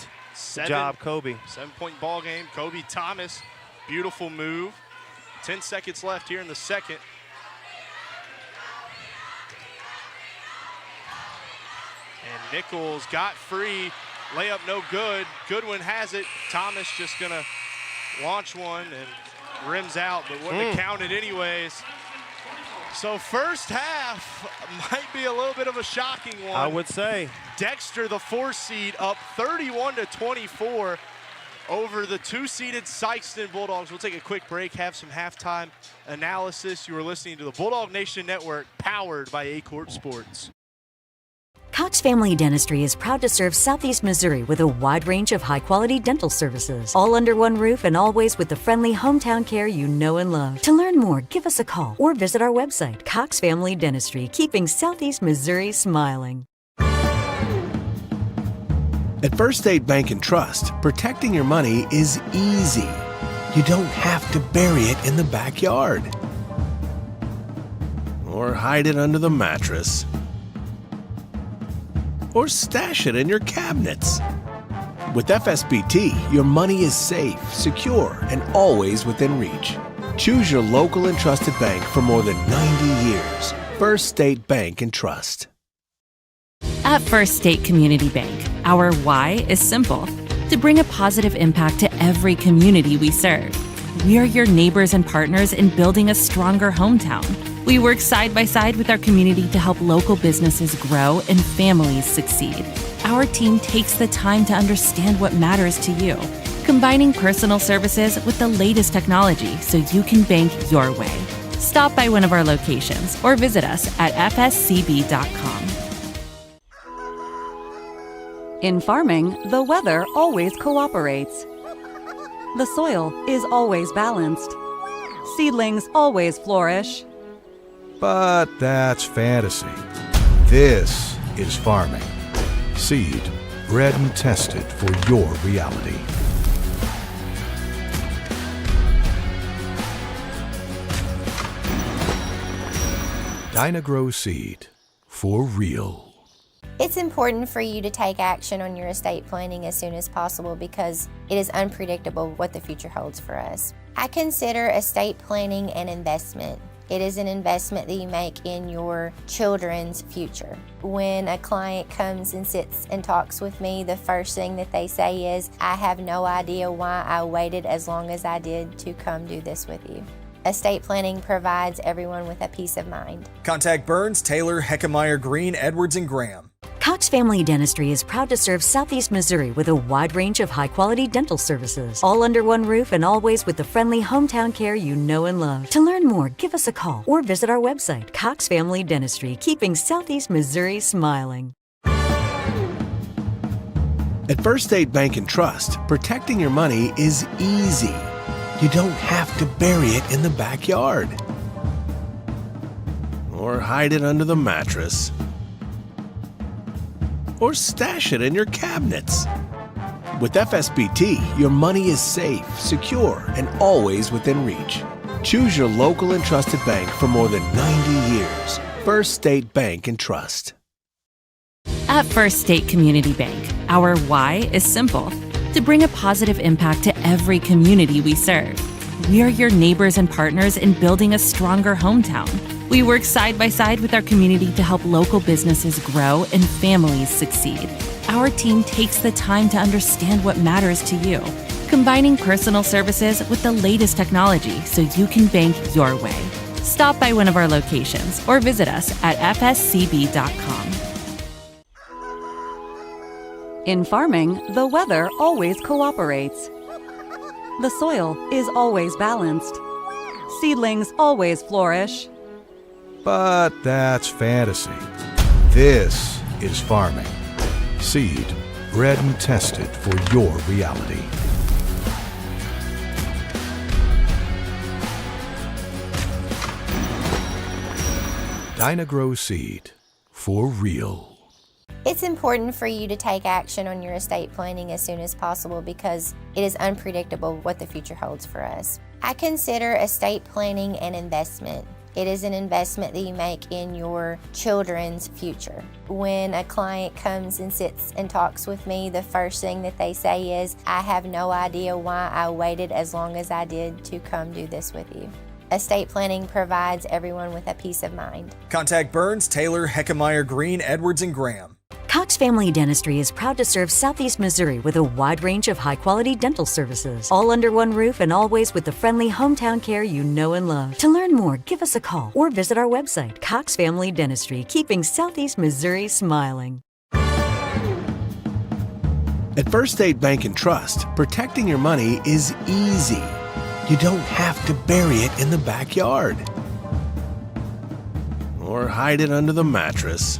Good job, Kobe.
7-point ball game. Kobe Thomas, beautiful move. 10 seconds left here in the second. And Nichols got free. Layup no good. Goodwin has it. Thomas just going to launch one and rims out, but wouldn't have counted anyways. So first half might be a little bit of a shocking one.
I would say.
Dexter, the 4 seed, up 31-24 over the 2-seeded Sikeston Bulldogs. We'll take a quick break, have some halftime analysis. You are listening to the Bulldog Nation Network, powered by A-Corp Sports.
Cox Family Dentistry is proud to serve Southeast Missouri with a wide range of high-quality dental services, all under one roof and always with the friendly hometown care you know and love. To learn more, give us a call or visit our website, Cox Family Dentistry, keeping Southeast Missouri smiling.
At First State Bank and Trust, protecting your money is easy. You don't have to bury it in the backyard or hide it under the mattress, or stash it in your cabinets. With FSBT, your money is safe, secure, and always within reach. Choose your local and trusted bank for more than 90 years. First State Bank and Trust.
At First State Community Bank, our why is simple: to bring a positive impact to every community we serve. We are your neighbors and partners in building a stronger hometown. We work side by side with our community to help local businesses grow and families succeed. Our team takes the time to understand what matters to you, combining personal services with the latest technology so you can bank your way. Stop by one of our locations or visit us at fscb.com.
In farming, the weather always cooperates. The soil is always balanced. Seedlings always flourish.
But that's fantasy. This is farming. Seed, bred and tested for your reality. Dynagrow Seed, for real.
It's important for you to take action on your estate planning as soon as possible because it is unpredictable what the future holds for us. I consider estate planning an investment. It is an investment that you make in your children's future. When a client comes and sits and talks with me, the first thing that they say is, I have no idea why I waited as long as I did to come do this with you. Estate planning provides everyone with a peace of mind.
Contact Burns, Taylor, Heckemeyer, Green, Edwards, and Graham.
Cox Family Dentistry is proud to serve Southeast Missouri with a wide range of high-quality dental services, all under one roof and always with the friendly hometown care you know and love. To learn more, give us a call or visit our website, Cox Family Dentistry, keeping Southeast Missouri smiling.
At First State Bank and Trust, protecting your money is easy. You don't have to bury it in the backyard or hide it under the mattress, or stash it in your cabinets. With FSBT, your money is safe, secure, and always within reach. Choose your local and trusted bank for more than 90 years. First State Bank and Trust.
At First State Community Bank, our why is simple: to bring a positive impact to every community we serve. We are your neighbors and partners in building a stronger hometown. We work side by side with our community to help local businesses grow and families succeed. Our team takes the time to understand what matters to you, combining personal services with the latest technology so you can bank your way. Stop by one of our locations or visit us at fscb.com.
In farming, the weather always cooperates. The soil is always balanced. Seedlings always flourish.
But that's fantasy. This is farming. Seed, bred and tested for your reality. Dynagrow Seed, for real.
It's important for you to take action on your estate planning as soon as possible because it is unpredictable what the future holds for us. I consider estate planning an investment. It is an investment that you make in your children's future. When a client comes and sits and talks with me, the first thing that they say is, "I have no idea why I waited as long as I did to come do this with you." Estate planning provides everyone with a peace of mind.
Contact Burns, Taylor, Heckemeyer, Green, Edwards, and Graham.
Cox Family Dentistry is proud to serve Southeast Missouri with a wide range of high-quality dental services, all under one roof and always with the friendly hometown care you know and love. To learn more, give us a call or visit our website, Cox Family Dentistry, keeping Southeast Missouri smiling.
At First State Bank and Trust, protecting your money is easy. You don't have to bury it in the backyard or hide it under the mattress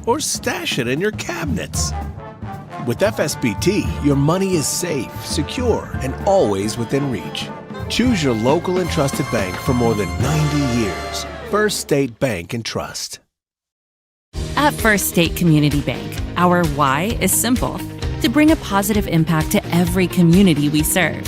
or stash it in your cabinets. With FSBT, your money is safe, secure, and always within reach. Choose your local and trusted bank for more than 90 years. First State Bank and Trust.
At First State Community Bank, our why is simple: to bring a positive impact to every community we serve.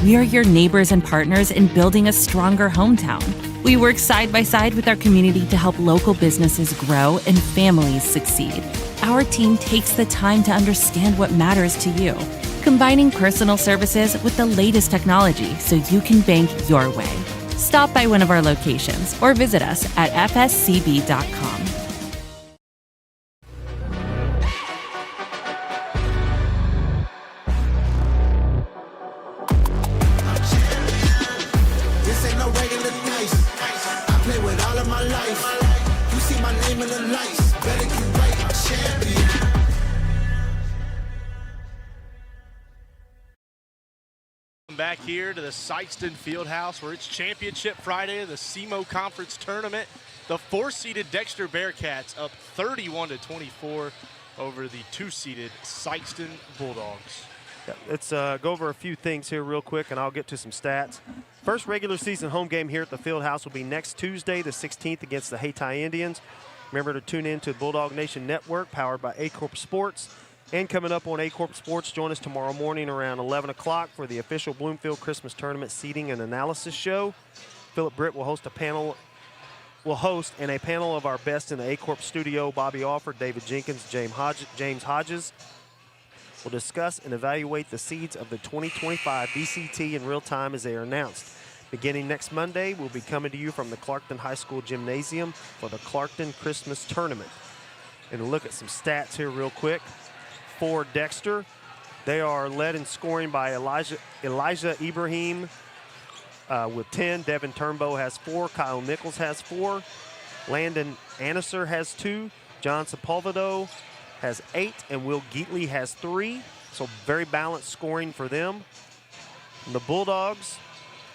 We are your neighbors and partners in building a stronger hometown. We work side by side with our community to help local businesses grow and families succeed. Our team takes the time to understand what matters to you, combining personal services with the latest technology so you can bank your way. Stop by one of our locations or visit us at fscb.com.
This ain't no regular dice. I play with all of my life. You see my name in the lights. Better get right, I'm champion.
Back here to the Sikeston Fieldhouse where it's Championship Friday of the SEMO Conference Tournament. The 4-seeded Dexter Bearcats up 31-24 over the 2-seeded Sikeston Bulldogs.
Yeah, let's go over a few things here real quick, and I'll get to some stats. First regular season home game here at the Fieldhouse will be next Tuesday, the 16th, against the Hayti Indians. Remember to tune in to Bulldog Nation Network, powered by A-Corp Sports. And coming up on A-Corp Sports, join us tomorrow morning around 11 o'clock for the official Bloomfield Christmas Tournament seating and analysis show. Philip Britt will host a panel of our best in the A-Corp studio. Bobby Alford, David Jenkins, James Hodges will discuss and evaluate the seeds of the 2025 BCT in real time as they are announced. Beginning next Monday, we'll be coming to you from the Clarkton High School Gymnasium for the Clarkton Christmas Tournament. And we'll look at some stats here real quick. For Dexter, they are led in scoring by Elijah Ibrahim with 10. Devin Turnbow has 4. Kyle Nichols has 4. Landon Anisser has 2. John Sepulvedo has 8. And Will Geatley has 3. So very balanced scoring for them. And the Bulldogs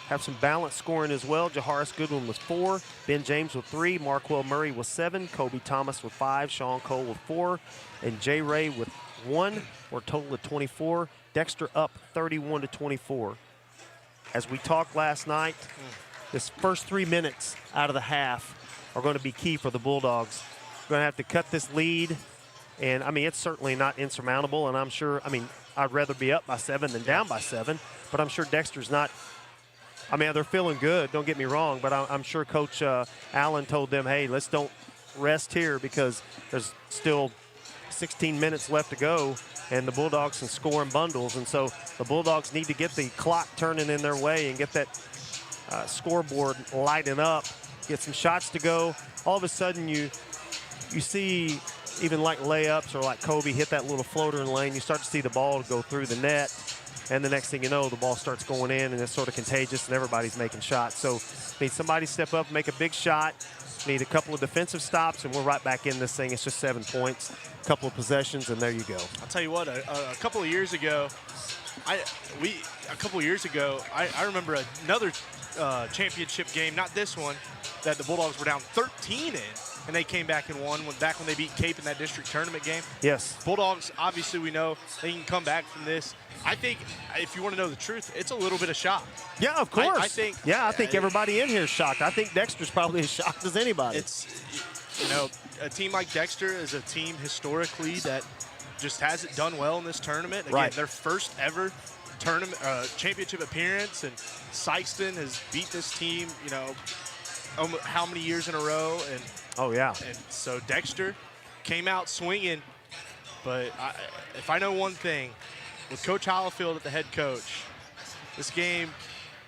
have some balanced scoring as well. Jaharis Goodwin with 4. Ben James with 3. Marquell Murray with 7. Kobe Thomas with 5. Sean Cole with 4. And Jay Ray with 1, or a total of 24. Dexter up 31-24. As we talked last night, this first 3 minutes out of the half are going to be key for the Bulldogs. Going to have to cut this lead, and I mean, it's certainly not insurmountable, and I'm sure, I'd rather be up by 7 than down by 7, but I'm sure Dexter's not I mean, they're feeling good, don't get me wrong, but I'm sure Coach Allen told them, hey, let's don't rest here because there's still 16 minutes left to go, and the Bulldogs can score in bundles. And so the Bulldogs need to get the clock turning in their way and get that scoreboard lighting up, get some shots to go. All of a sudden you see even like layups or like Kobe hit that little floater in the lane, you start to see the ball go through the net. And the next thing you know, the ball starts going in, and it's sort of contagious, and everybody's making shots. So need somebody to step up, make a big shot. Need a couple of defensive stops, and we're right back in this thing. It's just 7 points, a couple of possessions, and there you go.
I'll tell you what, a couple of years ago, I remember another championship game, not this one, that the Bulldogs were down 13 in, and they came back and won back when they beat Cape in that district tournament game.
Yes.
Bulldogs, obviously we know they can come back from this. I think, if you want to know the truth, it's a little bit of shock.
Yeah, of course.
I think
everybody in here is shocked. I think Dexter's probably as shocked as anybody.
It's, you know, a team like Dexter is a team historically that just hasn't done well in this tournament. Again, their first ever tournament championship appearance, and Sikeston has beat this team, you know, how many years in a row? And and so Dexter came out swinging. But if I know one thing, with Coach Hollifield at the head coach, this game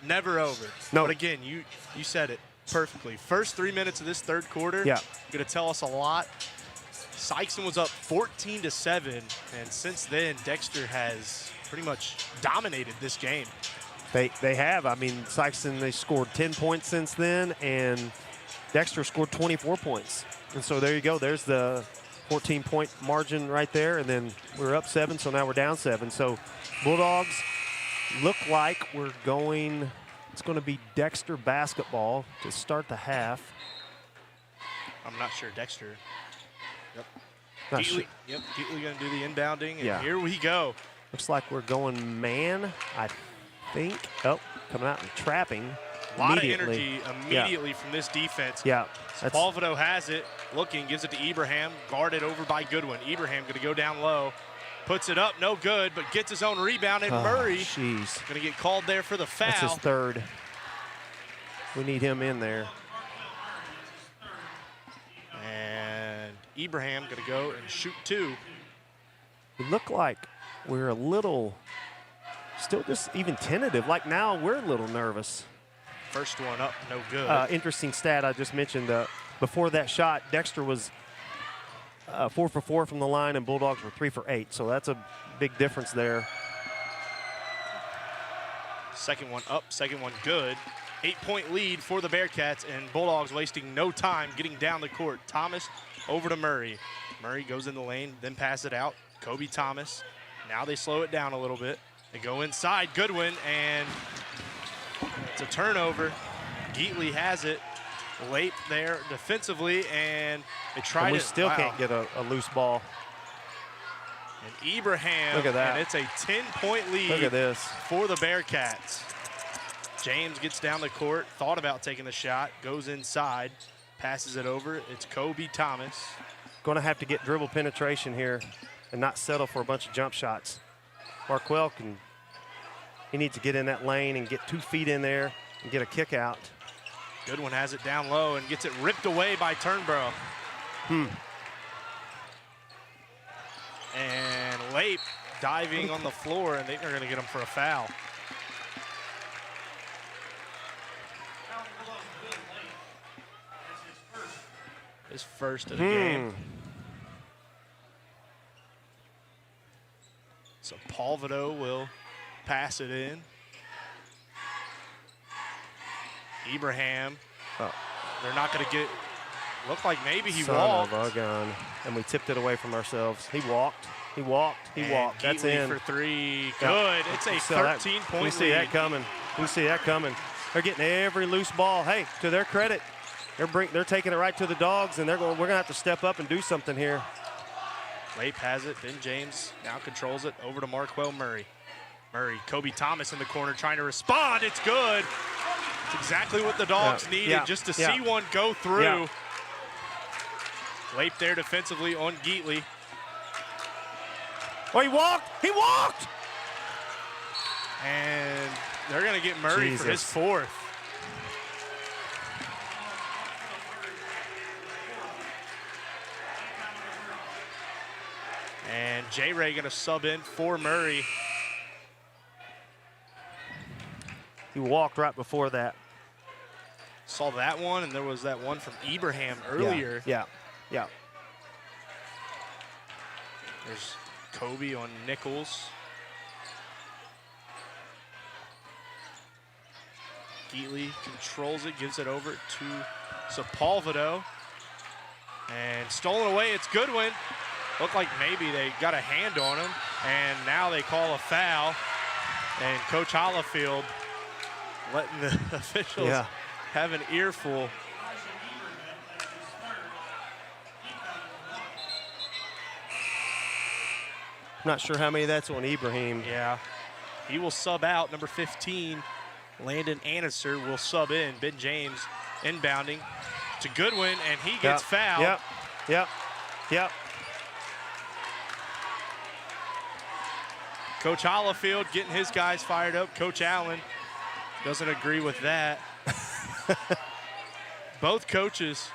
never over.
No.
But again, you said it perfectly. First 3 minutes of this third quarter, going to tell us a lot. Sikeston was up 14-7, and since then, Dexter has pretty much dominated this game.
They have. I mean, Sikeston, they scored 10 points since then, and Dexter scored 24 points. And so there you go. There's the 14-point margin right there, and then we're up 7, so now we're down 7. So Bulldogs look like we're going – it's going to be Dexter basketball to start the half.
I'm not sure. Dexter. Yep.
Not sure.
Yep, Geatley going to do the inbounding, and
Yeah.
here we go.
Looks like we're going man, I think. Oh, coming out and trapping.
A lot of energy immediately from this defense.
Yeah.
Palvido has it, looking, gives it to Ibrahim, guarded over by Goodwin. Ibrahim going to go down low, puts it up, no good, but gets his own rebound, and Murray going to get called there for the foul.
That's his third. We need him in there.
And Ibrahim going to go and shoot 2.
We look like we're a little, still just even tentative. Like now we're a little nervous.
First one up, no good.
Interesting stat I just mentioned. Before that shot, Dexter was 4 for 4 from the line, and Bulldogs were 3 for 8. So that's a big difference there.
Second one up, second one good. 8-point lead for the Bearcats, and Bulldogs wasting no time getting down the court. Thomas over to Murray. Murray goes in the lane, then pass it out. Kobe Thomas. Now they slow it down a little bit. They go inside. Goodwin, and it's a turnover. Geatley has it. Late there defensively, and they try to.
We still can't get a loose ball.
And Ibrahim.
Look at that.
And it's a 10-point lead.
Look at this.
For the Bearcats. James gets down the court, thought about taking the shot, goes inside, passes it over. It's Kobe Thomas.
Going to have to get dribble penetration here and not settle for a bunch of jump shots. Marquell he needs to get in that lane and get 2 feet in there and get a kick out.
Goodwin has it down low and gets it ripped away by Turnborough. And Lape diving on the floor, and they're going to get him for a foul. His first of the game. So Palvido will pass it in. Ibrahim. They're not going to get. Looked like maybe he walked.
Son of a gun. And we tipped it away from ourselves. He walked. He walked. He walked. That's
Geatley
in.
for 3. Good. It's a 13-point lead.
We see that coming. We see that coming. They're getting every loose ball. Hey, to their credit, they're taking it right to the Dogs, and we're going to have to step up and do something here.
Lape has it. Ben James now controls it over to Marquell Murray. Murray, Kobe Thomas in the corner trying to respond. It's good. It's exactly what the Dogs needed, just to see one go through. Lape there defensively on Geatley.
Oh, he walked! He walked!
And They're going to get Murray for his fourth. And J-Ray going to sub in for Murray.
He walked right before that.
Saw that one, and there was that one from Ibrahim earlier.
Yeah.
There's Kobe on Nichols. Geatley controls it, gives it over to Sepulvedo. And stolen away, it's Goodwin. Looked like maybe they got a hand on him, and now they call a foul. And Coach Hollifield letting the officials have an earful.
Not sure how many that's on Ibrahim.
Yeah, he will sub out. Number 15, Landon Anniser will sub in. Ben James inbounding to Goodwin, and he gets fouled.
Yep.
Coach Hollifield getting his guys fired up. Coach Allen doesn't agree with that. Both coaches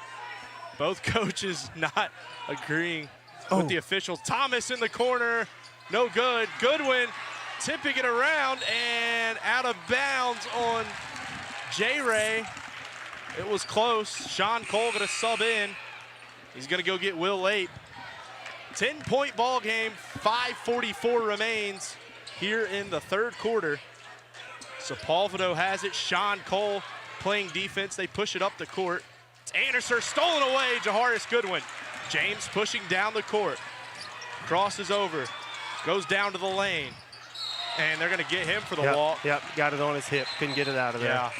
not agreeing with the officials. Thomas in the corner, no good. Goodwin tipping it around and out of bounds on J-Ray. It was close. Sean Cole gonna sub in. He's gonna go get Will Lape. 10-point ball game, 5:44 remains here in the third quarter. Sepulvedo has it. Sean Cole playing defense. They push it up the court. It's Anderson stolen away. Jaharis Goodwin. James pushing down the court. Crosses over. Goes down to the lane. And they're going to get him for the walk.
Yep, got it on his hip. Couldn't get it out of there.
Yeah.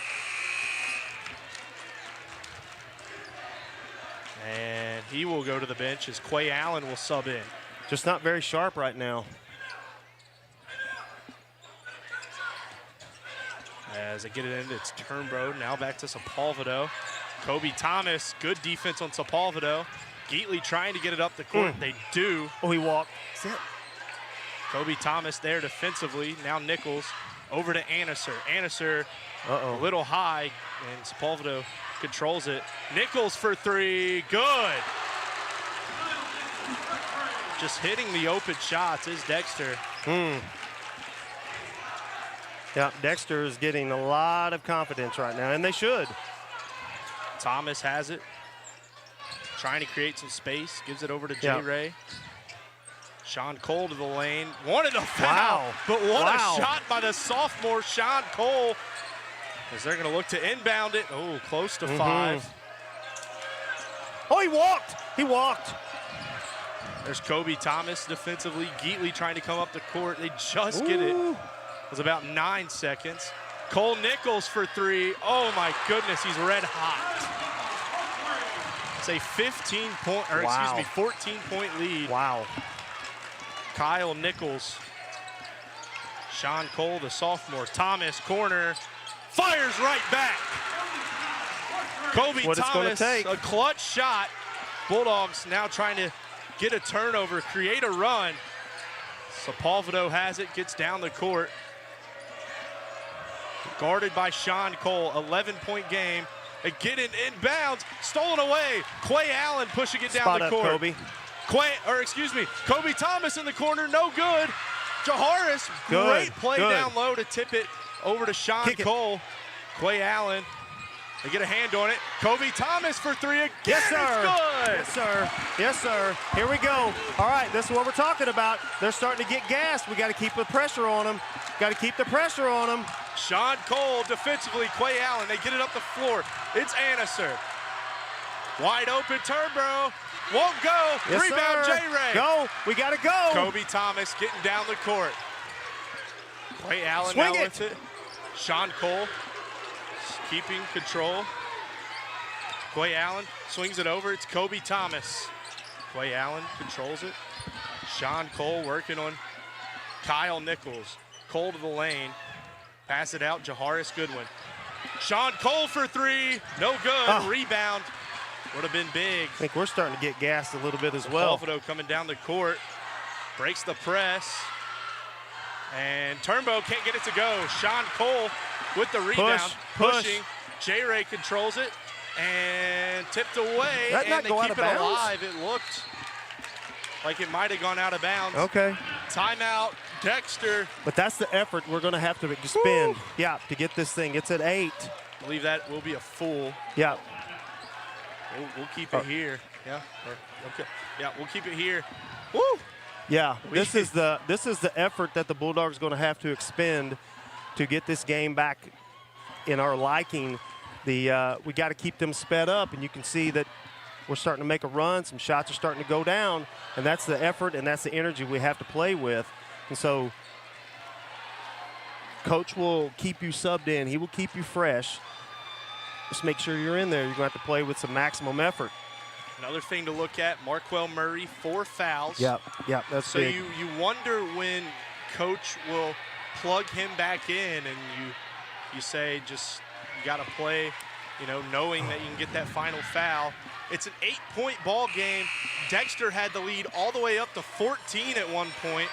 And he will go to the bench as Quay Allen will sub in.
Just not very sharp right now.
As they get it in, it's Turnbro. Now back to Sepulvedo. Kobe Thomas, good defense on Sepulvedo. Geatley trying to get it up the court. They do.
Oh, he walked.
Kobe Thomas there defensively. Now Nichols over to Anniser. Anniser a little high, and Sepulvedo controls it. Nichols for three. Good. Just hitting the open shots is Dexter.
Yeah, Dexter is getting a lot of confidence right now, and they should.
Thomas has it. Trying to create some space. Gives it over to J-Ray. Sean Cole to the lane. Wanted a foul, but what a shot by the sophomore Sean Cole. As they're going to look to inbound it. Oh, close to 5.
Oh, he walked.
There's Kobe Thomas defensively. Geatley trying to come up the court. They just get it. It was about 9 seconds. Cole Nichols for three. Oh my goodness, he's red hot. It's a 14-point lead.
Wow.
Kyle Nichols. Sean Cole, the sophomore. Thomas, corner. Fires right back. Kobe Thomas, a clutch shot. Bulldogs now trying to get a turnover, create a run. Sepulvedo has it, gets down the court. Guarded by Sean Cole, 11-point game. They get it inbounds, stolen away. Quay Allen pushing it down the court. Kobe Thomas in the corner, no good. Jaharis, great play down low to tip it over to Sean Cole. Quay Allen, they get a hand on it. Kobe Thomas for three again.
Yes, sir.
It's good.
Yes, sir. Here we go. All right, this is what we're talking about. They're starting to get gassed. We got to keep the pressure on them.
Sean Cole defensively, Quay Allen, they get it up the floor. It's Anniser. Wide open, Turnbro. Won't go.
Yes,
Rebound,
sir.
J-Ray.
Go. We got to go.
Kobe Thomas getting down the court. Quay Allen now with it. Sean Cole keeping control. Quay Allen swings it over. It's Kobe Thomas. Quay Allen controls it. Sean Cole working on Kyle Nichols. Cole to the lane. Pass it out, Jaharis Goodwin. Sean Cole for three. No good. Rebound. Would have been big.
I think we're starting to get gassed a little bit as well.
Sepulvedo coming down the court. Breaks the press. And Turnbow can't get it to go. Sean Cole with the rebound. Pushing. J-Ray controls it and tipped away.
That
and
not go out
keep
of
it
bounds?
alive. It looked like it might have gone out of bounds.
Okay.
Timeout, Dexter.
But that's the effort we're going to have to expend, to get this thing. It's at 8.
I believe that will be a full.
Yeah.
We'll keep it here. Yeah. Okay. Yeah, we'll keep it here. Woo!
Yeah, this is the effort that the Bulldogs are going to have to expend to get this game back in our liking. We got to keep them sped up, and you can see that we're starting to make a run. Some shots are starting to go down, and that's the effort and that's the energy we have to play with. And so Coach will keep you subbed in. He will keep you fresh. Just make sure you're in there. You're going to have to play with some maximum effort.
Another thing to look at, Marquel Murray, 4 fouls.
Yep, that's
so
big.
you wonder when Coach will plug him back in, and you say just you got to play, knowing that you can get that final foul. It's an 8-point ball game. Dexter had the lead all the way up to 14 at one point,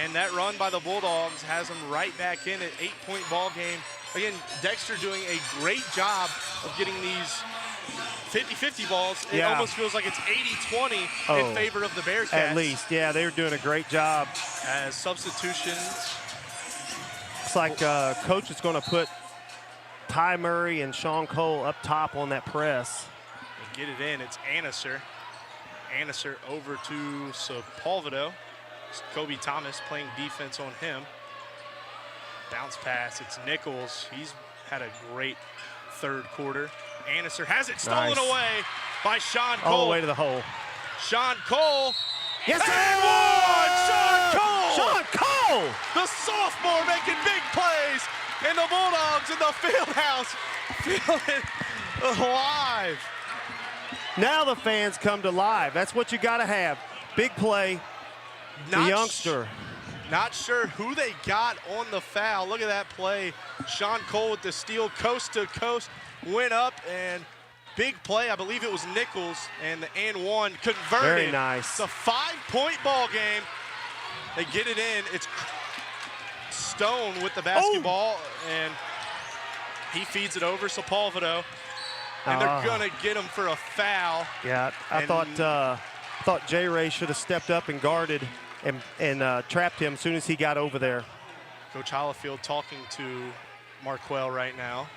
and that run by the Bulldogs has them right back in at 8-point ball game. Again, Dexter doing a great job of getting these 50-50 balls. It almost feels like it's 80-20 in favor of the Bearcats.
At least, they're doing a great job.
As substitutions.
It's like Coach is going to put Ty Murray and Sean Cole up top on that press.
Get it in. It's Anneser. Anneser over to Sepulvedo. Kobe Thomas playing defense on him. Bounce pass. It's Nichols. He's had a great third quarter. Anneser has it stolen away by Sean Cole.
All the way to the hole.
Sean Cole.
Yes,
and one! Sean Cole!
Sean Cole!
The sophomore making big plays. And the Bulldogs in the field house feeling alive.
Now the fans come to live. That's what you got to have. Big play. The youngster.
Not sure who they got on the foul. Look at that play. Sean Cole with the steal, coast to coast, went up, and big play. I believe it was Nichols, and the and one converted.
Very nice.
It's a 5-point ball game. They get it in. It's Stone with the basketball, and he feeds it over Sepulvedo. And they're gonna get him for a foul.
Yeah, I thought J-Ray should have stepped up and guarded and trapped him as soon as he got over there.
Coach Hollifield talking to Marquel right now.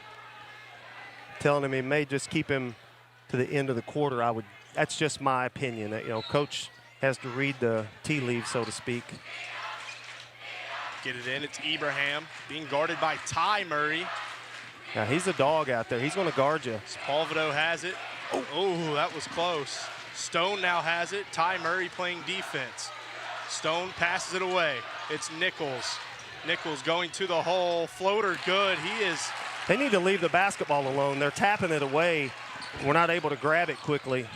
Telling him he may just keep him to the end of the quarter. That's just my opinion. Coach has to read the tea leaves, so to speak.
Get it in. It's Ibrahim being guarded by Ty Murray.
Yeah, he's a dog out there. He's going to guard you.
Sepulvedo has it. Oh, that was close. Stone now has it. Ty Murray playing defense. Stone passes it away. It's Nichols. Nichols going to the hole. Floater good.
They need to leave the basketball alone. They're tapping it away. We're not able to grab it quickly.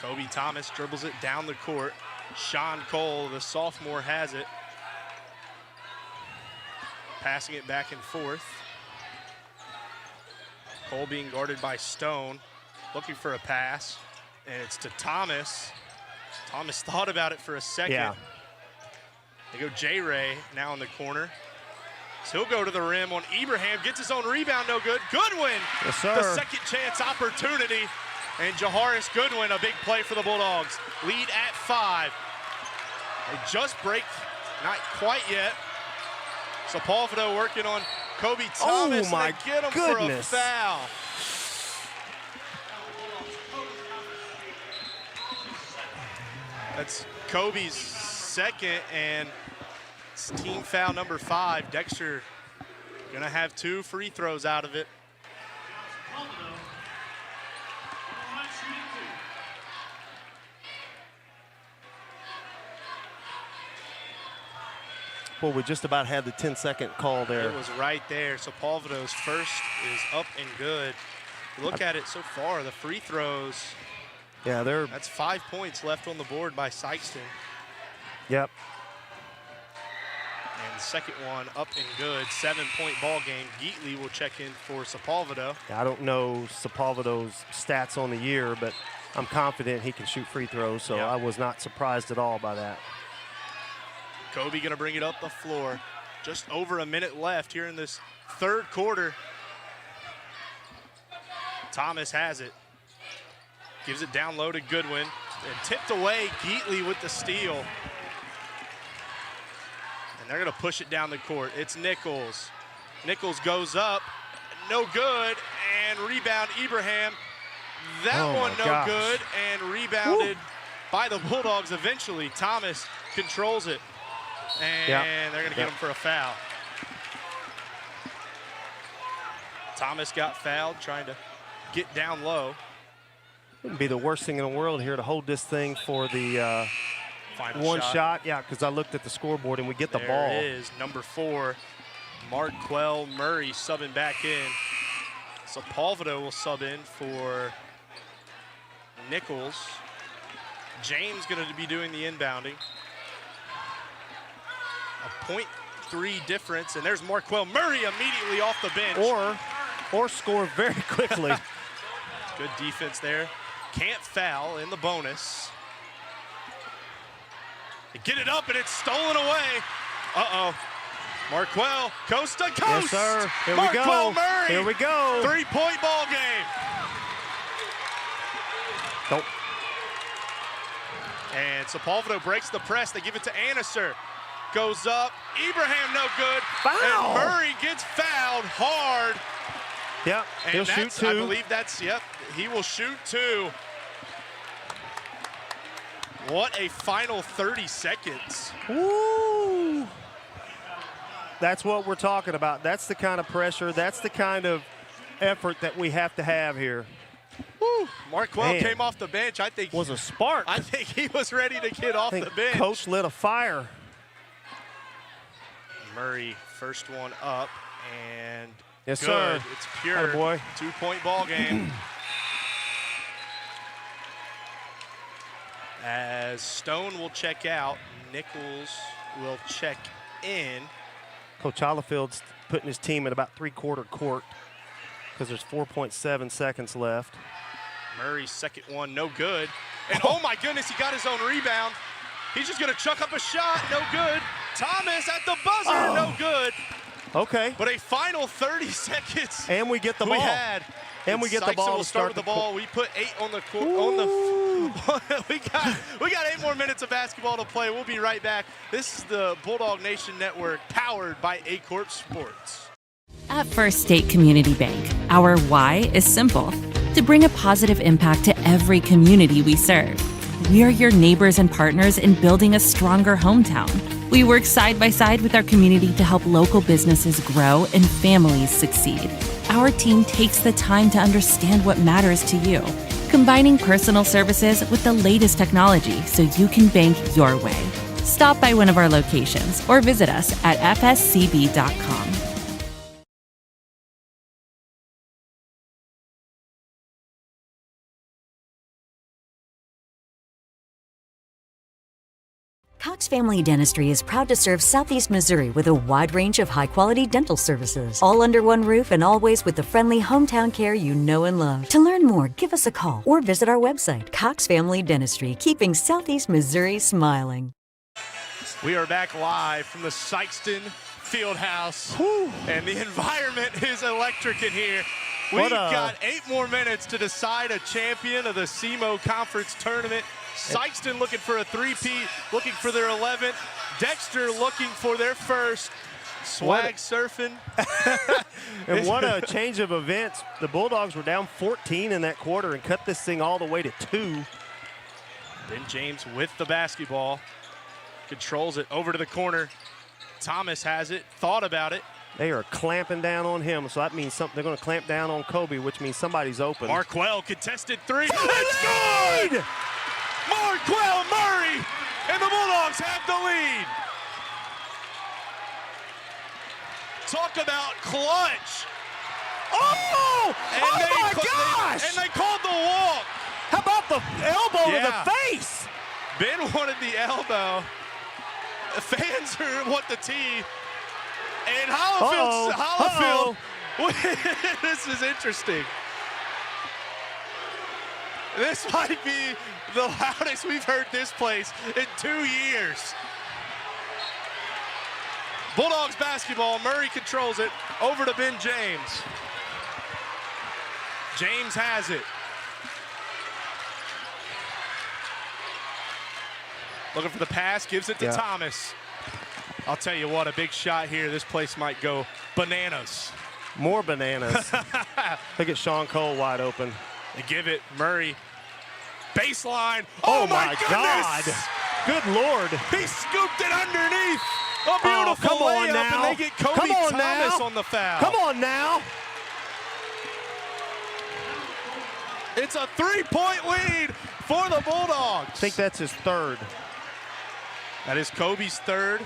Kobe Thomas dribbles it down the court. Sean Cole, the sophomore, has it. Passing it back and forth. Cole being guarded by Stone. Looking for a pass. And it's to Thomas. Thomas thought about it for a second.
Yeah.
They go J-Ray now in the corner. So he'll go to the rim on Ibrahim. Gets his own rebound, no good. Goodwin,
yes, sir.
The second chance opportunity. And Jaharis Goodwin, a big play for the Bulldogs. Lead at 5. They just break, not quite yet. Sepulvedo working on Kobe Thomas.
Oh, my
and they get him
goodness.
for a foul. That's Kobe's second, and it's team foul number 5. Dexter gonna have 2 free throws out of it.
Well, we just about had the 10-second call there.
It was right there. Sepulvedo's first is up and good. Look at it so far, the free throws.
Yeah,
that's 5 points left on the board by Sikeston.
Yep.
And the second one up and good. 7-point ball game. Geatley will check in for Sepulvedo.
I don't know Sepulvedo's stats on the year, but I'm confident he can shoot free throws, so I was not surprised at all by that.
Kobe gonna bring it up the floor. Just over a minute left here in this third quarter. Thomas has it. Gives it down low to Goodwin. And tipped away, Geatley with the steal. And they're gonna push it down the court. It's Nichols. Nichols goes up, no good, and rebound Ibrahim. That one no good, and rebounded by the Bulldogs eventually. Thomas controls it, and they're gonna get him for a foul. Thomas got fouled trying to get down low.
Wouldn't be the worst thing in the world here to hold this thing for the
Final
one shot. Yeah, because I looked at the scoreboard and we get the ball.
There it is, number 4, Marquell Murray subbing back in. So Palvido will sub in for Nichols. James going to be doing the inbounding. A .3 difference, and there's Marquell Murray immediately off the bench.
Or score very quickly.
Good defense there. Can't foul in the bonus. They get it up, and it's stolen away. Uh-oh. Marquell, coast to coast.
Yes, sir. Here we go.
Marquell Murray.
Here we go.
3-point ball game.
Nope.
And Sepulvedo breaks the press. They give it to Anniser. Goes up. Ibrahim no good.
Foul.
And Murray gets fouled hard.
Yep,
And
he'll shoot 2.
I believe that's, he will shoot 2. What a final 30 seconds.
Woo! That's what we're talking about. That's the kind of pressure. That's the kind of effort that we have to have here.
Woo! Marquell came off the bench. I think
was a spark.
I think he was ready to get off the bench.
Coach lit a fire.
Murray, first one up, and
yes,
good.
Sir.
It's pure.
Atta boy.
2-point ball game. As Stone will check out, Nichols will check in.
Coach Hollifield's putting his team at about 3/4 court because there's 4.7 seconds left.
Murray's second one, no good. And oh my goodness, he got his own rebound. He's just gonna chuck up a shot, no good. Thomas at the buzzer, no good.
Okay.
But a final 30 seconds.
And we get the ball. And we get the ball
will
to
start with the ball. We put 8 on the court. we got 8 more minutes of basketball to play. We'll be right back. This is the Bulldog Nation Network, powered by A-Corp Sports.
At First State Community Bank, our why is simple: to bring a positive impact to every community we serve. We are your neighbors and partners in building a stronger hometown. We work side by side with our community to help local businesses grow and families succeed. Our team takes the time to understand what matters to you, combining personal services with the latest technology so you can bank your way. Stop by one of our locations or visit us at fscb.com.
Cox Family Dentistry is proud to serve Southeast Missouri with a wide range of high-quality dental services, all under one roof and always with the friendly hometown care you know and love. To learn more, give us a call or visit our website. Cox Family Dentistry, keeping Southeast Missouri smiling.
We are back live from the Sikeston Fieldhouse, and the environment is electric in here. We've got 8 more minutes to decide a champion of the SEMO Conference tournament. Sikeston looking for a 3-peat, looking for their 11th. Dexter looking for their first. Swag surfing.
And what a change of events. The Bulldogs were down 14 in that quarter and cut this thing all the way to 2.
Then James with the basketball. Controls it over to the corner. Thomas has it, thought about it.
They are clamping down on him, so that means something. They're going to clamp down on Kobe, which means somebody's open.
Marquell contested 3. It's good! Marquell Murray, and the Bulldogs have the lead. Talk about clutch.
Oh! My gosh!
And they called the walk.
How about the elbow to the face?
Ben wanted the elbow. The fans want the tee. And Hollifield, this is interesting. This might be the loudest we've heard this place in 2 years. Bulldogs basketball. Murray controls it. Over to Ben James. James has it. Looking for the pass, gives it to Thomas. I'll tell you what, a big shot here. This place might go bananas.
More bananas. Look at Sean Cole wide open.
They give it, Murray. Baseline.
Oh my God. Good Lord.
He scooped it underneath. A beautiful
come on
layup,
now.
and they get Kobe Thomas on the foul.
Come on now.
It's a 3-point lead for the Bulldogs.
I think that's his third.
That is Kobe's third.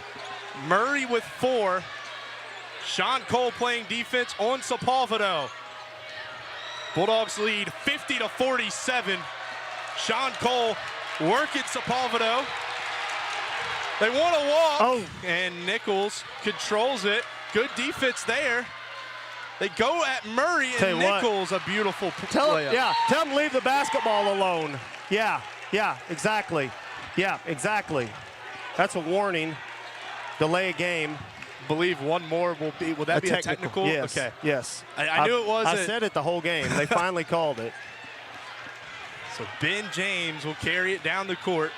Murray with 4. Sean Cole playing defense on Sepulveda. Bulldogs lead 50-47. Sean Cole working Sepulveda. They want to walk, and Nichols controls it. Good defense there. They go at Murray, and Nichols, a beautiful layup.
Tell him leave the basketball alone. Yeah, exactly. Yeah, exactly. That's a warning. Delay a game.
Believe one more will that be a technical?
Yes.
Okay.
Yes.
I knew it wasn't.
I said it the whole game. They finally called it.
So Ben James will carry it down the court.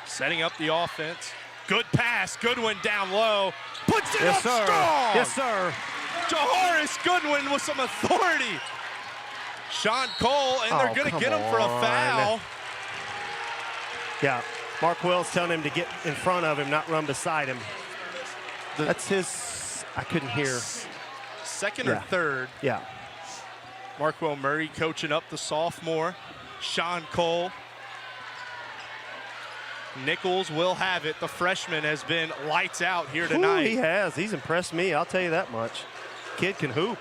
Setting up the offense. Good pass. Goodwin down low. Puts it up strong.
Yes, sir.
Jaharis Goodwin with some authority. Sean Cole, and they're going to get him for a foul.
Yeah. Mark Wells telling him to get in front of him, not run beside him. That's his, I couldn't hear.
Second or third.
Yeah.
Markwell Murray coaching up the sophomore. Sean Cole. Nichols will have it. The freshman has been lights out here tonight.
Ooh, he has. He's impressed me, I'll tell you that much. Kid can hoop.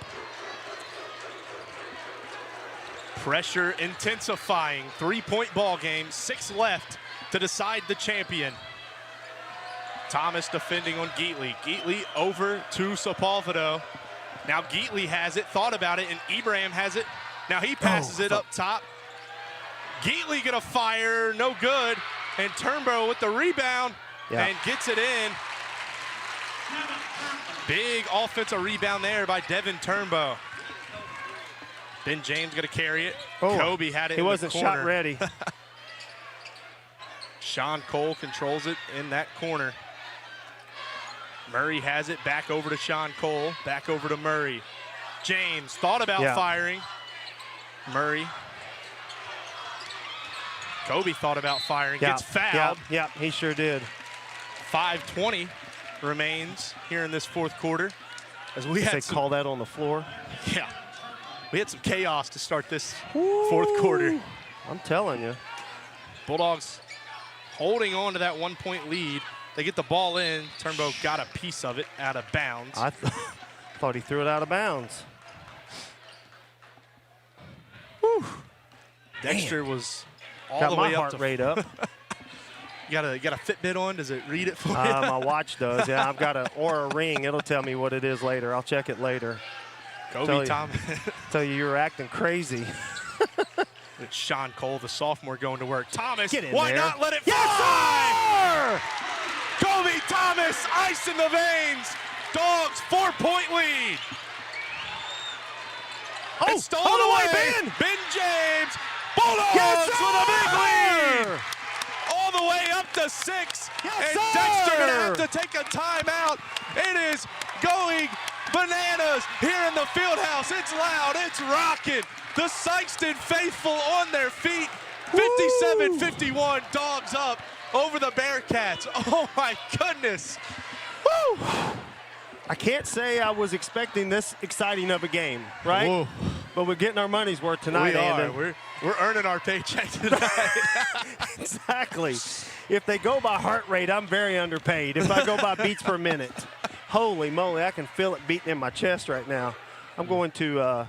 Pressure intensifying. 3-point ball game. 6 left to decide the champion. Thomas defending on Geatley. Geatley over to Sepulveda. Now Geatley has it, thought about it, and Ibrahim has it. Now he passes it up top. Geatley gonna fire, no good. And Turnbow with the rebound and gets it in. Big offensive rebound there by Devin Turnbow. Ben James gonna carry it. Kobe had it in the corner.
He wasn't shot ready.
Sean Cole controls it in that corner. Murray has it back over to Sean Cole, back over to Murray. James thought about firing. Murray. Kobe thought about firing, gets fouled.
Yeah, he sure did.
5:20 remains here in this fourth quarter. As we had
call that on the floor.
Yeah, we had some chaos to start this fourth quarter.
I'm telling you.
Bulldogs holding on to that 1-point lead. They get the ball in. Turnbow got a piece of it out of bounds.
I thought he threw it out of bounds. Whew.
Dexter was all
got
the
my
way
heart
up to
rate up.
You got a Fitbit on? Does it read it for you?
My watch does. Yeah, I've got a ring. It'll tell me what it is later. I'll check it later.
Kobe Thomas.
Tell you were acting crazy.
It's Sean Cole, the sophomore, going to work. Thomas,
Get in
why
there.
not let it fly?
Yes, sir!
Kobe Thomas, ice in the veins. Dogs, 4-point lead. It's stolen away. Ben James. Bulldogs with a big lead. All the way up to 6. And Dexter going to have to take a timeout. It is going bananas here in the field house. It's loud. It's rocking. The Sikeston faithful on their feet. 57-51. Dogs up over the Bearcats. Oh, my goodness.
Woo! I can't say I was expecting this exciting of a game, right?
Whoa.
But we're getting our money's worth tonight, Andy.
We're earning our paycheck tonight.
Exactly. If they go by heart rate, I'm very underpaid. If I go by beats per minute, holy moly, I can feel it beating in my chest right now. I'm going to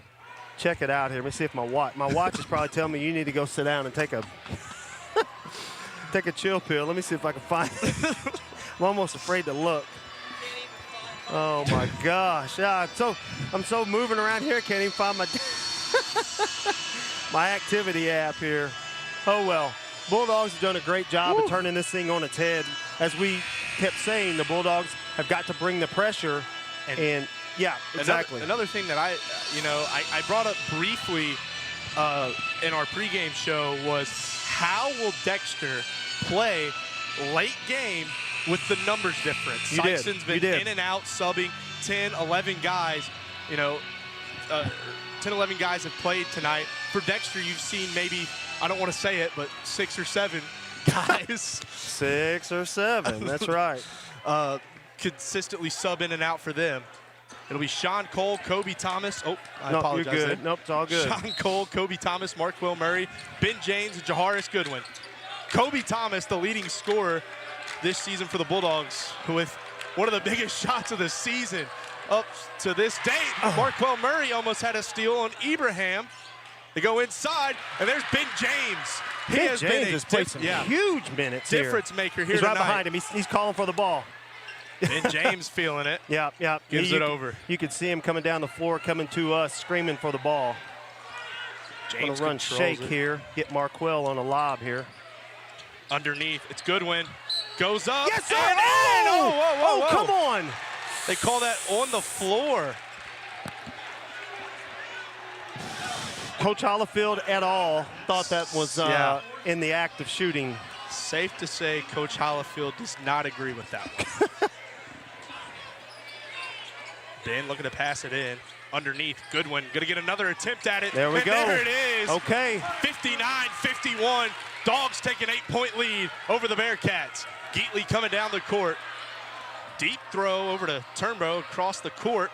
check it out here. Let me see if my watch is probably telling me you need to go sit down and take a chill pill. Let me see if I can find it. I'm almost afraid to look. Oh my gosh! Yeah, I'm so moving around here. Can't even find my my activity app here. Oh well. Bulldogs have done a great job of turning this thing on its head. As we kept saying, the Bulldogs have got to bring the pressure. And yeah, exactly.
Another thing that I brought up briefly in our pregame show was how will Dexter play late game with the numbers difference? Sikeston's been in and out, subbing 10, 11 guys. 10, 11 guys have played tonight. For Dexter, you've seen maybe, I don't want to say it, but 6 or 7 guys.
6 or 7, that's right.
Consistently sub in and out for them. It'll be Sean Cole, Kobe Thomas. Oh, I
no,
apologize.
You're good. Nope, it's all good.
Sean Cole, Kobe Thomas, Marquell Murray, Ben James, and Jaharis Goodwin. Kobe Thomas, the leading scorer this season for the Bulldogs, with one of the biggest shots of the season up to this date. Marquell Murray almost had a steal on Ibrahim. They go inside, and there's Ben James.
Ben James has played some huge minutes
difference maker here
He's right
tonight.
behind him. He's calling for the ball.
Ben James feeling it.
Yeah.
Gives it over.
You could see him coming down the floor, coming to us, screaming for the ball.
James
gonna run shake here, get Marquell on a lob here.
Underneath, it's Goodwin. Goes up.
Yes, sir!
And
whoa, come on!
They call that on the floor.
Coach Hollifield et al. Thought that was in the act of shooting.
Safe to say Coach Hollifield does not agree with that one. Ben looking to pass it in. Underneath, Goodwin going to get another attempt at it.
There we go.
There it is.
Okay.
59-51. Dogs take an 8-point lead over the Bearcats. Geatley coming down the court. Deep throw over to Turnbow across the court.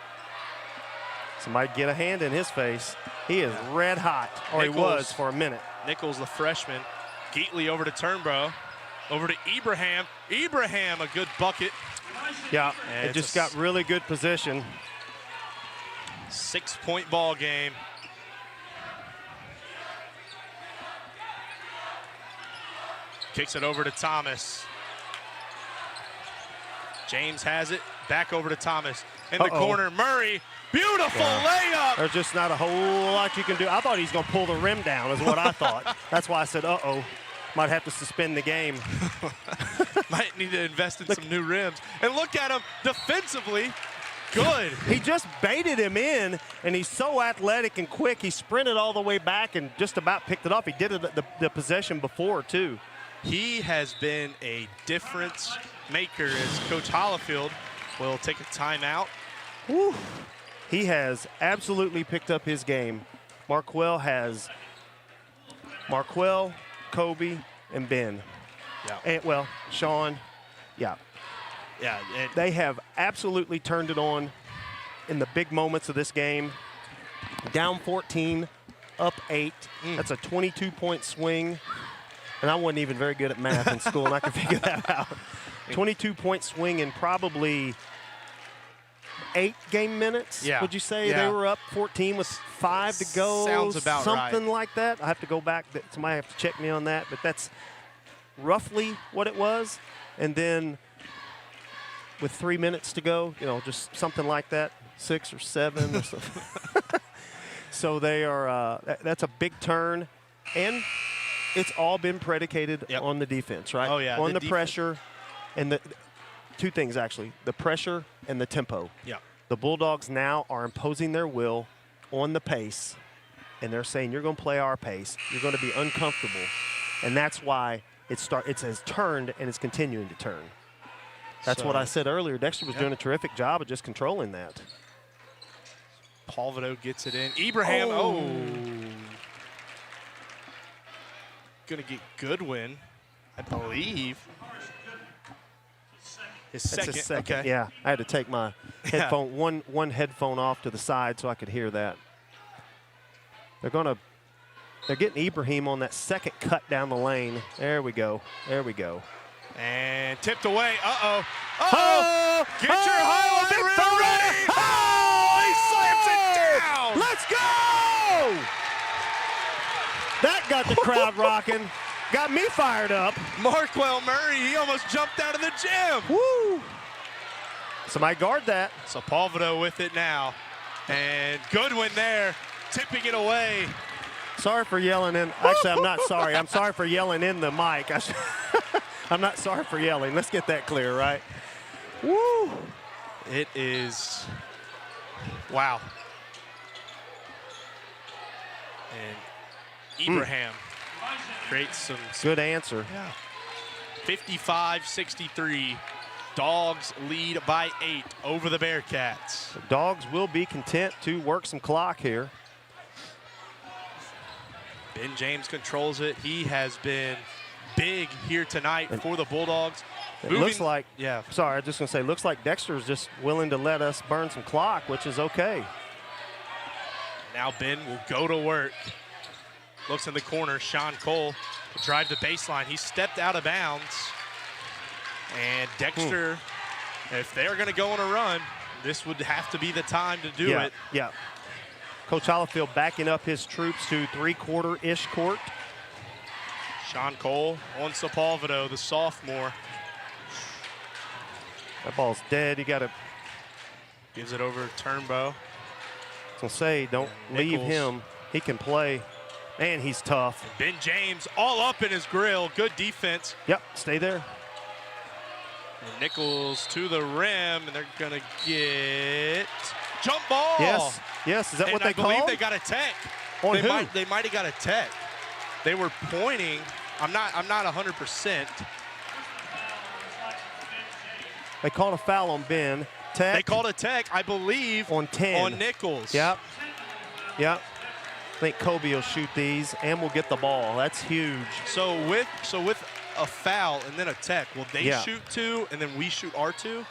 Somebody get a hand in his face. He is red hot, or
Nichols,
he was for a minute.
Nichols, the freshman. Geatley over to Turnbow. Over to Ibrahim. Ibrahim, a good bucket.
Yeah,
and
it just got really good position.
6-point ball game. Kicks it over to Thomas. James has it. Back over to Thomas. In the corner, Murray. Beautiful layup.
There's just not a whole lot you can do. I thought he's going to pull the rim down is what I thought. That's why I said, uh-oh. Might have to suspend the game.
Might need to invest in some new rims. And look at him defensively. Good.
He just baited him in, and he's so athletic and quick. He sprinted all the way back and just about picked it off. He did it at the possession before, too.
He has been a difference maker as Coach Hollifield will take a timeout.
Whew. He has absolutely picked up his game. Marquell, Kobe, and Ben.
Yeah.
And, well, Sean, yeah.
Yeah.
They have absolutely turned it on in the big moments of this game. Down 14, up 8. That's a 22-point swing. And I wasn't even very good at math in school, and I could figure that out. 22-point swing in probably 8 game minutes, would you say?
Yeah.
They were up 14 with 5 to go.
Sounds about
something
right.
like that. I have to go back. Somebody have to check me on that, but that's roughly what it was. And then with 3 minutes to go, just something like that, 6 or 7 or something. So they are. That's a big turn, and it's all been predicated on the defense, right?
Oh yeah,
on the pressure, and the 2 things actually: the pressure and the tempo.
Yeah.
The Bulldogs now are imposing their will on the pace, and they're saying you're going to play our pace. You're going to be uncomfortable, and that's why it has turned and it's continuing to turn. That's what I said earlier. Dexter was doing a terrific job of just controlling that.
Palvido gets it in. Ibrahim, going to get Goodwin, I believe. His second. Okay.
Yeah, I had to take my headphone, one headphone off to the side so I could hear that. They're getting Ibrahim on that second cut down the lane. There we go.
And tipped away. Uh-oh. Uh-oh. Get your highlight reel ready. He slams it down.
Let's go! That got the crowd rocking. Got me fired up.
Marquell Murray, he almost jumped out of the gym.
Woo! Somebody guard that.
So Palvido with it now. And Goodwin there, tipping it away.
Sorry for yelling in. Actually, I'm not sorry. I'm sorry for yelling in the mic. I'm not sorry for yelling. Let's get that clear, right? Woo!
It is, wow. And Ibrahim creates some.
Good answer.
Yeah. 55-63. Dogs lead by 8 over the Bearcats.
The Dogs will be content to work some clock here.
Ben James controls it. He has been big here tonight for the Bulldogs.
It looks like, sorry, I was just going to say, looks like Dexter's just willing to let us burn some clock, which is okay.
Now Ben will go to work. Looks in the corner. Sean Cole will drive the baseline. He stepped out of bounds. And Dexter, if they're going to go on a run, this would have to be the time to do it.
Yeah. Coach Hollifield backing up his troops to three-quarter-ish court.
Sean Cole on Sepulveda, the sophomore.
That ball's dead. You got to.
Gives it over to Turnbow.
I was going to say, don't leave him. He can play. Man, he's tough.
Ben James all up in his grill. Good defense.
Yep, stay there.
And Nichols to the rim, and they're going to get jump ball.
Yes. Is that what they called?
I believe they got a tech.
On who?
They might have got a tech. They were pointing. I'm not 100%.
They called a foul on Ben. Tech.
They called a tech, I believe,
on 10.
On Nichols.
Yep. I think Kobe will shoot these, and we'll get the ball. That's huge.
So with a foul and then a tech, will they shoot 2 and then we shoot our 2?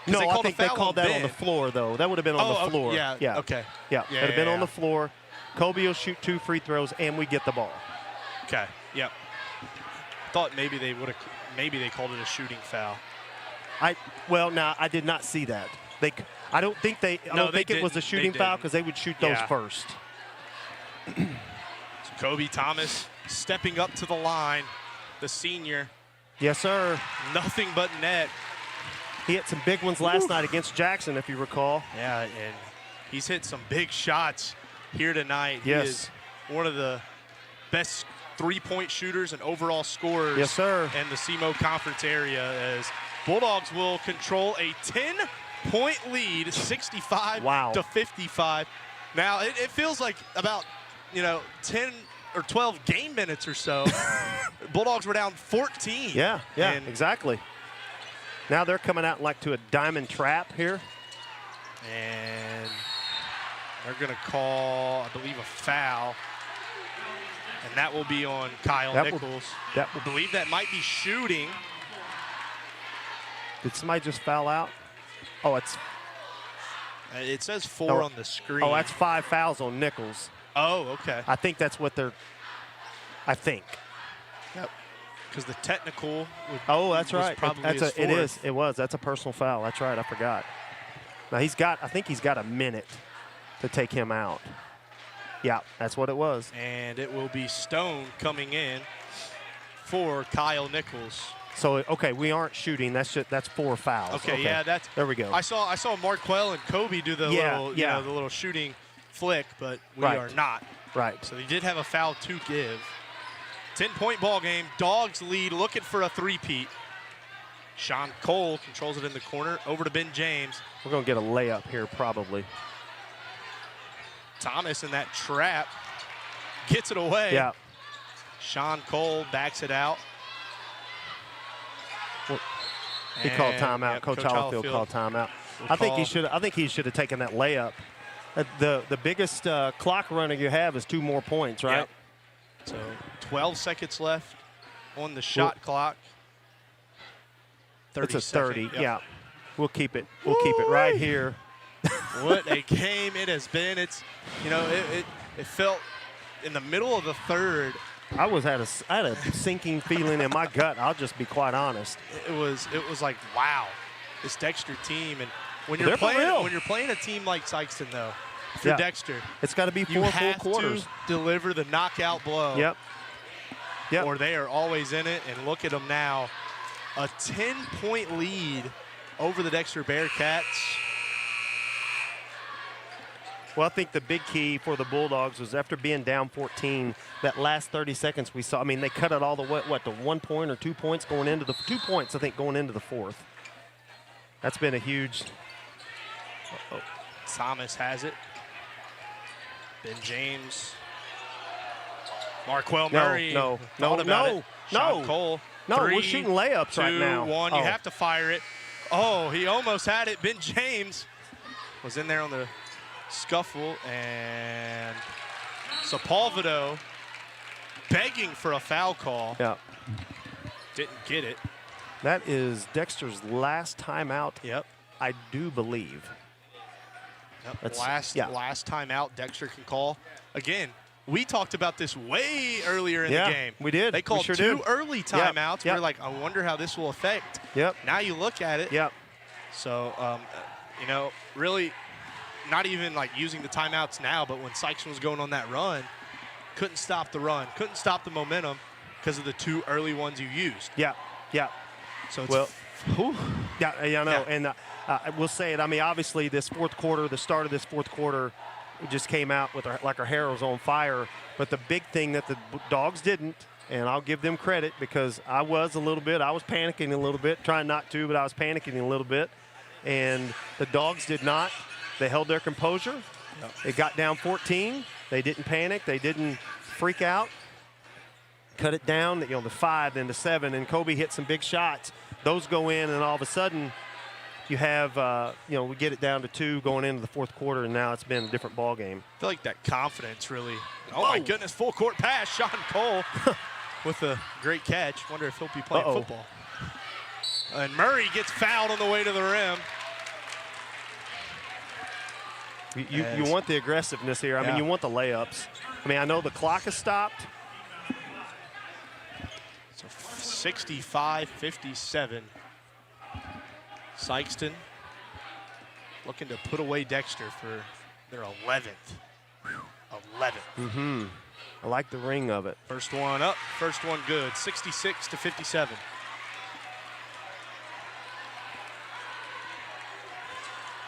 No, I think they called that on the floor, though. That would have been on the floor.
Yeah. Okay.
Yeah, it would have been on the floor. Kobe will shoot 2 free throws, and we get the ball.
Okay. Yep. Thought maybe they called it a shooting foul.
I did not see that. I don't think it was a shooting foul because they would shoot those first.
So Kobe Thomas stepping up to the line, the senior.
Yes, sir.
Nothing but net.
He hit some big ones last night against Jackson, if you recall.
Yeah, and he's hit some big shots here tonight.
Yes.
He is one of the best three-point shooters and overall scorers
yes, sir.
in the SEMO Conference area, as Bulldogs will control a 10-point lead, 65 to 55. Now, it feels like about 10 or 12 game minutes or so. Bulldogs were down 14.
Yeah, exactly. Now they're coming out like to a diamond trap here.
And they're going to call, I believe, a foul. And that will be on Kyle Nichols. I believe that might be shooting.
Did somebody just foul out? Oh,
it says 4 on the screen.
Oh, that's 5 fouls on Nichols.
Oh, okay.
I think that's what they're. I think.
Yep. Because the technical.
That's right.
It
is. It was. That's a personal foul. That's right. I forgot. Now I think he's got a minute to take him out. Yeah, that's what it was.
And it will be Stone coming in for Kyle Nichols.
So okay, we aren't shooting. That's 4 fouls.
Okay, yeah, there
we go.
I saw Marquell and Kobe do the the little shooting flick, but we are not.
Right.
So they did have a foul to give. 10-point ball game. Dogs lead, looking for a three-peat. Sean Cole controls it in the corner. Over to Ben James.
We're going to get a layup here probably.
Thomas in that trap. Gets it away.
Yeah.
Sean Cole backs it out.
He called timeout.
Yep,
Coach Hollifield called timeout. I think he should have taken that layup. The biggest clock runner you have is 2 more points, right?
Yep. So 12 seconds left on the shot clock. 30
it's a 30.
Yep.
Yeah. We'll keep it. We'll keep it right here.
What a game it has been. It's it felt in the middle of the third.
I had a sinking feeling in my gut. I'll just be quite honest.
It was like, wow, this Dexter team. And when you're playing a team like Sikeston, though, if you're Dexter,
it's got to be 4 full quarters.
To deliver the knockout blow.
Yep.
Or they are always in it. And look at them now, a 10-point lead over the Dexter Bearcats.
Well, I think the big key for the Bulldogs was after being down 14, that last 30 seconds we saw. I mean, they cut it all the way, to 1 point or 2 points going into the 2 points, I think, going into the fourth. That's been a huge.
Thomas has it. Ben James. Marquel Murray.
No.
Cole.
No,
3,
we're shooting layups
2,
right now.
1. You have to fire it. Oh, he almost had it. Ben James was in there on the scuffle, and Sepulveda begging for a foul call.
Yeah.
Didn't get it.
That is Dexter's last timeout.
Yep.
I do believe.
Yep. Last timeout Dexter can call. Again, we talked about this way earlier in the game.
We did.
They called two early timeouts.
Yep.
We're like, I wonder how this will affect.
Yep.
Now you look at it.
Yep.
So, you know, really not even like using the timeouts now, but when Sikeston was going on that run, couldn't stop the run, couldn't stop the momentum because of the 2 early ones you used.
Yeah.
So it's
yeah, I know. Yeah. And I will say it. I mean, obviously, this fourth quarter, the start of this fourth quarter, we just came out with like our hair was on fire. But the big thing that the Dogs didn't, and I'll give them credit because I was panicking a little bit, trying not to, but I was panicking a little bit. And the Dogs did not. They held their composure. Yep. They got down 14. They didn't panic. They didn't freak out. Cut it down, the 5, then the 7, and Kobe hit some big shots. Those go in, and all of a sudden, you have, we get it down to 2 going into the fourth quarter, and now it's been a different ball game.
I feel like that confidence really. Oh my goodness! Full court pass, Sean Cole with a great catch. Wonder if he'll be playing football. And Murray gets fouled on the way to the rim.
You want the aggressiveness here. I mean, you want the layups. I mean, I know the clock has stopped.
So 65-57. Sikeston looking to put away Dexter for their 11th. 11th.
Mm-hmm. I like the ring of it.
First one up, first one good. 66-57.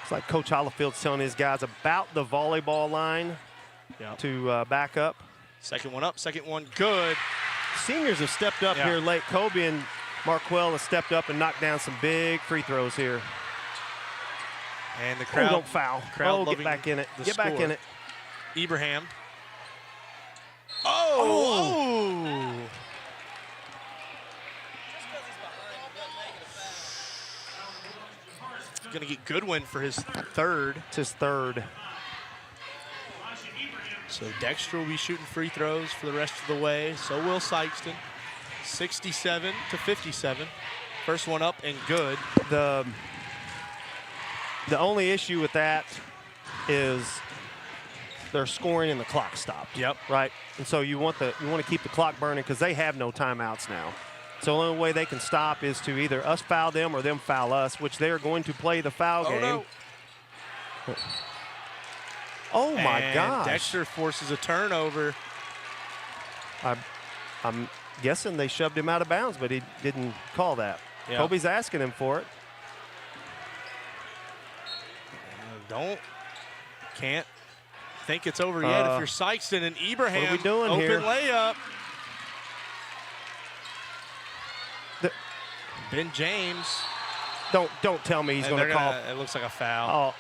It's like Coach Hollifield's telling his guys about the volleyball line to back up.
Second one up, second one good.
Seniors have stepped up here late. Kobe and Marquel have stepped up and knocked down some big free throws here.
And the crowd.
Don't foul. Get back in it. Get back in it.
Ibrahim. Oh! He's going to get Goodwin for his third.
It's his third.
So Dexter will be shooting free throws for the rest of the way. So will Sikeston. 67-57. First one up and good.
The only issue with that is they're scoring and the clock stopped.
Yep.
Right. And so you want to keep the clock burning because they have no timeouts now. So the only way they can stop is to either us foul them or them foul us, which they're going to play the foul game.
No.
Oh my gosh.
Dexter forces a turnover.
I'm guessing they shoved him out of bounds, but he didn't call that.
Yep.
Kobe's asking him for it.
Can't think it's over yet if you're Sikeston and Ibrahim.
What are we doing
open
here?
Layup. Ben James.
Don't tell me he's going to call.
It looks like a foul.
Oh.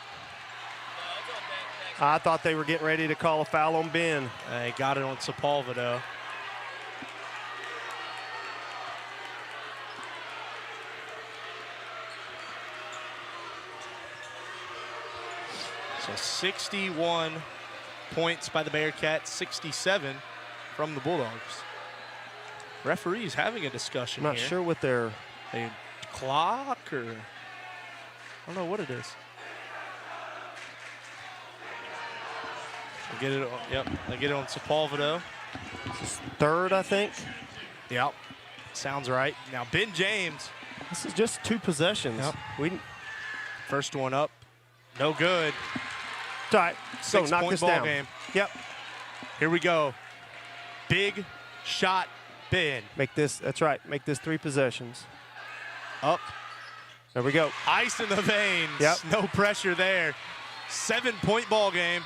I thought they were getting ready to call a foul on Ben.
They got it on Sepulveda. So 61 points by the Bearcats, 67 from the Bulldogs. Referees having a discussion
I'm not
here.
sure what their
A clock or I don't know what it is. They get it. Yep, they get it on Sepulveda.
third, I think.
Yep, sounds right. Now Ben James.
This is just 2 possessions.
Yep. First one up, no good.
It's all right. So knock
6-point
this
ball
down.
game.
Yep.
Here we go. Big shot, Ben.
Make this. That's right. Make this 3 possessions.
Up.
There we go.
Ice in the veins.
Yep.
No pressure there. 7-point ball game.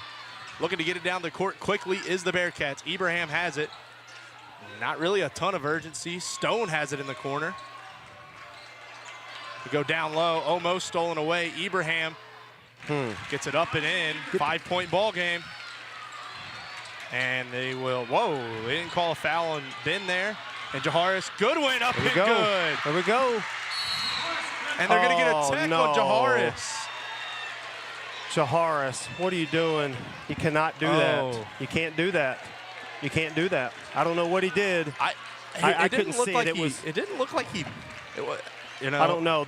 Looking to get it down the court quickly is the Bearcats. Ibrahim has it. Not really a ton of urgency. Stone has it in the corner. We go down low. Almost stolen away. Ibrahim gets it up and in. 5-point ball game. And they will, they didn't call a foul on Ben there. And Jaharis Goodwin up and good.
There we go.
And they're going to get a tech on Jaharis.
Jaharis, what are you doing? You cannot do that. You can't do that. You can't do that. I don't know what he did. I couldn't see it.
It didn't look like he. You know,
I don't know.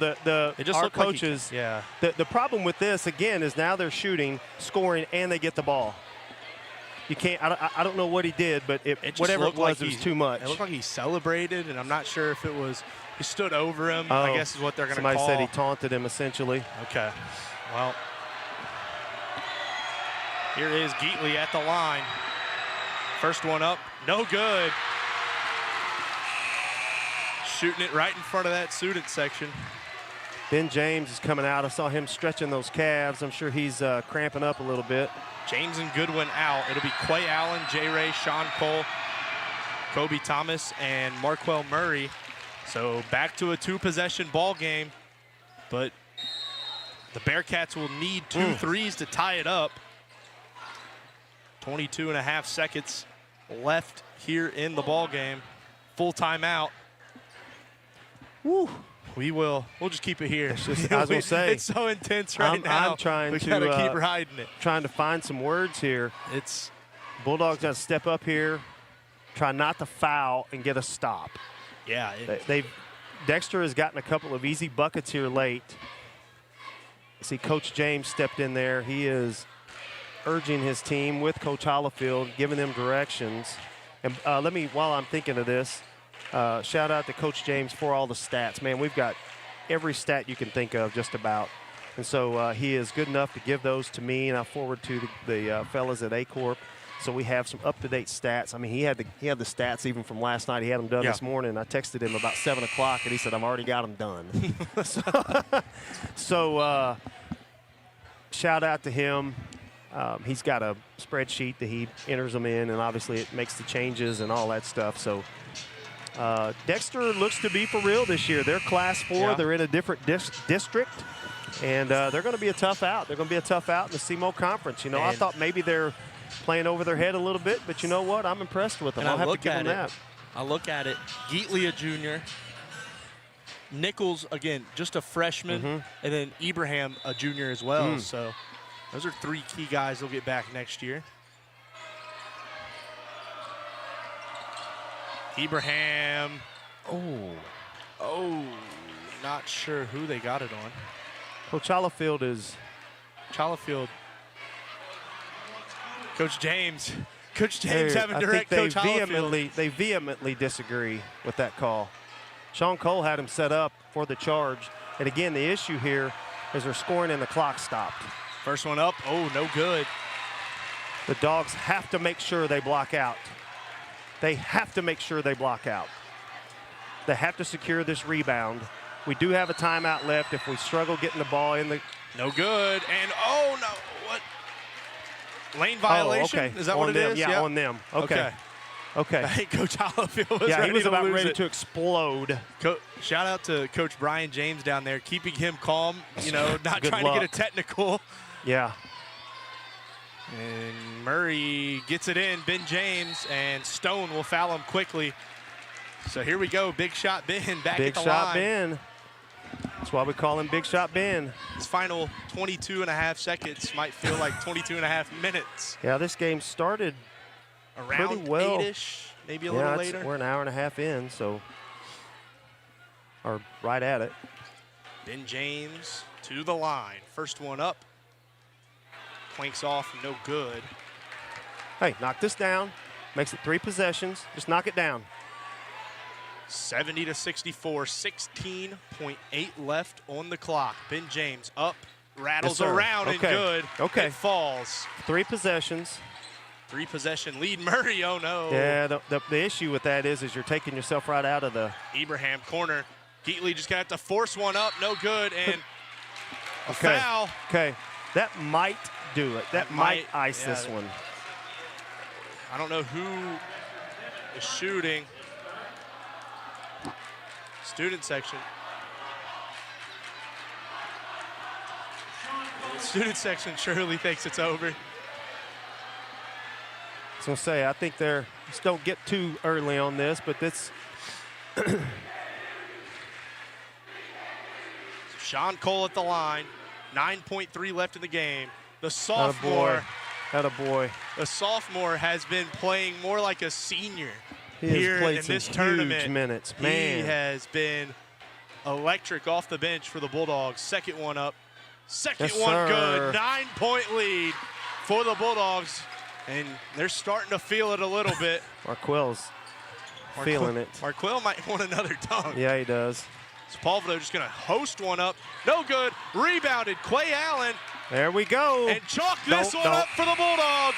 Our coaches.
Like
The problem with this again is now they're shooting, scoring, and they get the ball. You can't. I don't know what he did, but whatever it was, it was too much.
It looked like he celebrated, and I'm not sure if it was he stood over him. I guess is what they're going to call.
Somebody said he taunted him essentially.
Okay. Well, here is Geatley at the line. First one up, no good. Shooting it right in front of that student section.
Ben James is coming out. I saw him stretching those calves. I'm sure he's cramping up a little bit.
James and Goodwin out. It'll be Quay Allen, J. Ray, Sean Cole, Kobe Thomas, and Marquell Murray. So back to a 2-possession ball game, but the Bearcats will need 2 threes to tie it up. 22.5 seconds left here in the ball game. Full timeout.
Woo.
We'll just keep it here.
It's just, I was going to say.
It's so intense right now.
I'm trying
we
to
gotta keep riding it.
Trying to find some words here.
It's
Bulldogs got to step up here, try not to foul, and get a stop.
Yeah.
Dexter has gotten a couple of easy buckets here late. See, Coach James stepped in there. He is urging his team with Coach Hollifield, giving them directions. And while I'm thinking of this, shout out to Coach James for all the stats. Man, we've got every stat you can think of just about. And so he is good enough to give those to me, and I forward to the fellas at A-Corp. So we have some up-to-date stats. I mean, he had the stats even from last night. He had them done this morning. I texted him about 7 o'clock, and he said, I've already got them done. so shout out to him. He's got a spreadsheet that he enters them in, and obviously it makes the changes and all that stuff. So Dexter looks to be for real this year. They're Class 4. Yeah. They're in a different district, and they're going to be a tough out. They're going to be a tough out in the SEMO Conference. You know, I thought maybe they're playing over their head a little bit, but you know what? I'm impressed with them. I'll have to give them that.
I look at it. Geatley, a junior. Nichols, again, just a freshman. And then Ibrahim, a junior as well. So those are 3 key guys that'll get back next year. Ibrahim. Not sure who they got it on.
Coach Hollifield is.
Coach James having direct Coach Hollifield.
They vehemently disagree with that call. Sean Cole had him set up for the charge. And again, the issue here is they're scoring and the clock stopped.
First one up, no good.
The Dogs have to make sure they block out. They have to make sure they block out. They have to secure this rebound. We do have a timeout left if we struggle getting the ball in the.
No good, and no, what? Lane violation?
Okay.
Is that what it is?
Yeah, on them. Okay.
I think Coach Hollifield was
he was about ready to explode.
Shout out to Coach Brian James down there, keeping him calm, not trying to get a technical.
Yeah.
And Murray gets it in, Ben James, and Stone will foul him quickly. So here we go, Big Shot Ben back at the line.
Big Shot Ben. That's why we call him Big Shot Ben.
His final 22.5 seconds might feel like 22.5 minutes.
Yeah, this game started
around
pretty well.
8-ish, maybe a little later.
We're an hour and a half in, or right at it.
Ben James to the line. First one up. Clanks off, no good.
Hey, knock this down. Makes it 3 possessions. Just knock it down.
70-64, 16.8 left on the clock. Ben James up, rattles around and good.
Okay.
It falls.
3 possessions.
3-possession lead. Murray, oh no.
Yeah, the issue with that is you're taking yourself right out of the
Ibrahim corner. Geatley just got to force one up, no good, and a foul.
Okay, that might do it. That might ice this one.
I don't know who is shooting. Student section. The student section surely thinks it's over.
I was going to say, I think they're, just don't get too early on this, but this.
Sean Cole at the line, 9.3 left in the game. The sophomore.
Attaboy.
The sophomore has been playing more like a senior
He
here
has played
in
some
this
huge
tournament.
minutes,
He
man.
has been electric off the bench for the Bulldogs. Second one up. Second
Yes,
one
sir.
good. 9-point lead for the Bulldogs. And they're starting to feel it a little bit.
Marquell's feeling it.
Marquell might want another dunk.
Yeah, he does.
Sepulveda just going to host one up. No good. Rebounded. Quay Allen.
There we go.
And chalk this one up for the Bulldogs.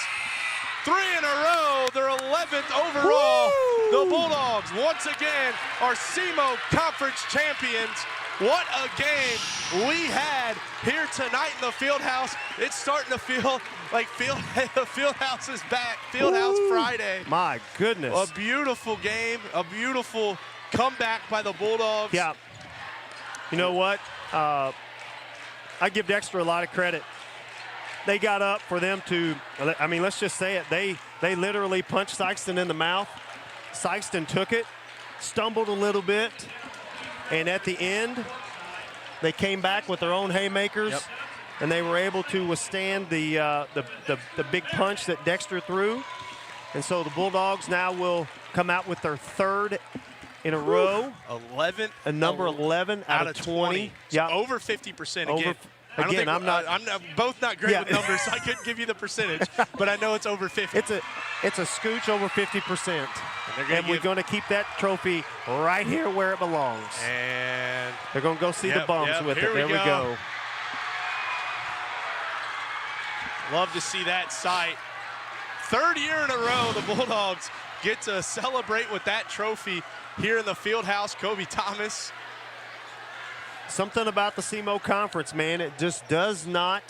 3 in a row. They're 11th overall.
Woo!
The Bulldogs, once again, are SEMO Conference champions. What a game we had here tonight in the Fieldhouse. It's starting to feel like the Fieldhouse is back. Fieldhouse
Woo!
Friday.
My goodness.
A beautiful game. A beautiful comeback by the Bulldogs.
Yeah. You know what? I give Dexter a lot of credit. They got up for them to, I mean, let's just say it. They literally punched Sikeston in the mouth. Sikeston took it, stumbled a little bit, and at the end, they came back with their own haymakers, and they were able to withstand the big punch that Dexter threw. And so the Bulldogs now will come out with their third in a row.
11.
A number 11 out of 20.
So
Yeah.
over 50%
Over-
again. I don't think
I'm not.
I'm both not great
Yeah.
with numbers, so I couldn't give you the percentage, but I know it's over 50.
It's a scooch over 50%. And we're going to keep that trophy right here where it belongs.
And
they're going to go see the bums with it. There we go.
Love to see that sight. Third year in a row, the Bulldogs get to celebrate with that trophy here in the Fieldhouse. Kobe Thomas.
Something about the SEMO Conference, man. It just does not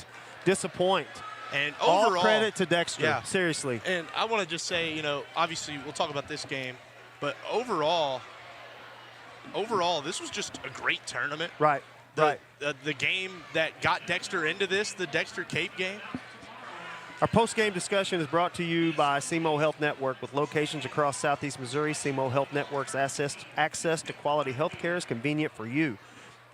disappoint.
And overall,
all credit to Dexter.
Yeah.
Seriously.
And I want to just say, you know, obviously we'll talk about this game, but overall, this was just a great tournament.
Right.
The game that got Dexter into this, the Dexter Cape game.
Our post-game discussion is brought to you by SEMO Health Network. With locations across Southeast Missouri, SEMO Health Network's access to quality health care is convenient for you.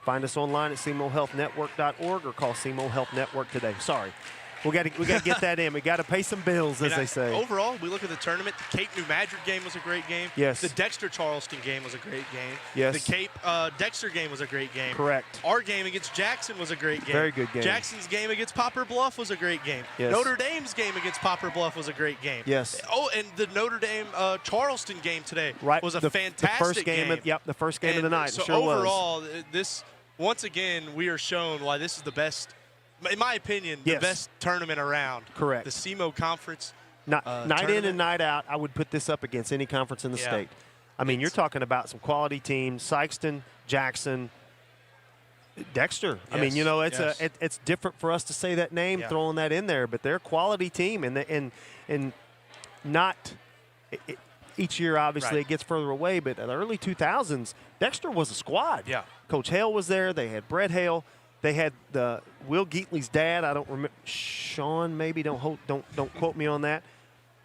Find us online at semohealthnetwork.org or call SEMO Health Network today. Sorry. We got to get that in. We got to pay some bills, as they say.
Overall, we look at the tournament. The Cape New Madrid game was a great game.
Yes.
The Dexter Charleston game was a great game.
Yes.
The Cape Dexter game was a great game.
Correct.
Our game against Jackson was a great game.
Very good game.
Jackson's game against Poplar Bluff was a great game.
Yes.
Notre Dame's game against Poplar Bluff was a great game.
Yes.
Oh, and the Notre Dame Charleston game today was a fantastic
the first game. The first game of the night.
So
it sure
overall,
was.
this once again we are shown why this is the best. In my opinion, the best tournament around.
Correct.
The SEMO Conference.
Night
tournament.
in and night out, I would put this up against any conference in the state. I mean, you're talking about some quality teams: Sikeston, Jackson, Dexter. I mean, you know, it's different for us to say that name, throwing that in there, but they're a quality team, and not each year. Obviously, it gets further away, but in the early 2000s, Dexter was a squad.
Yeah.
Coach Hale was there. They had Brett Hale. They had Will Geatley's dad. I don't remember. Sean, maybe. Don't quote me on that.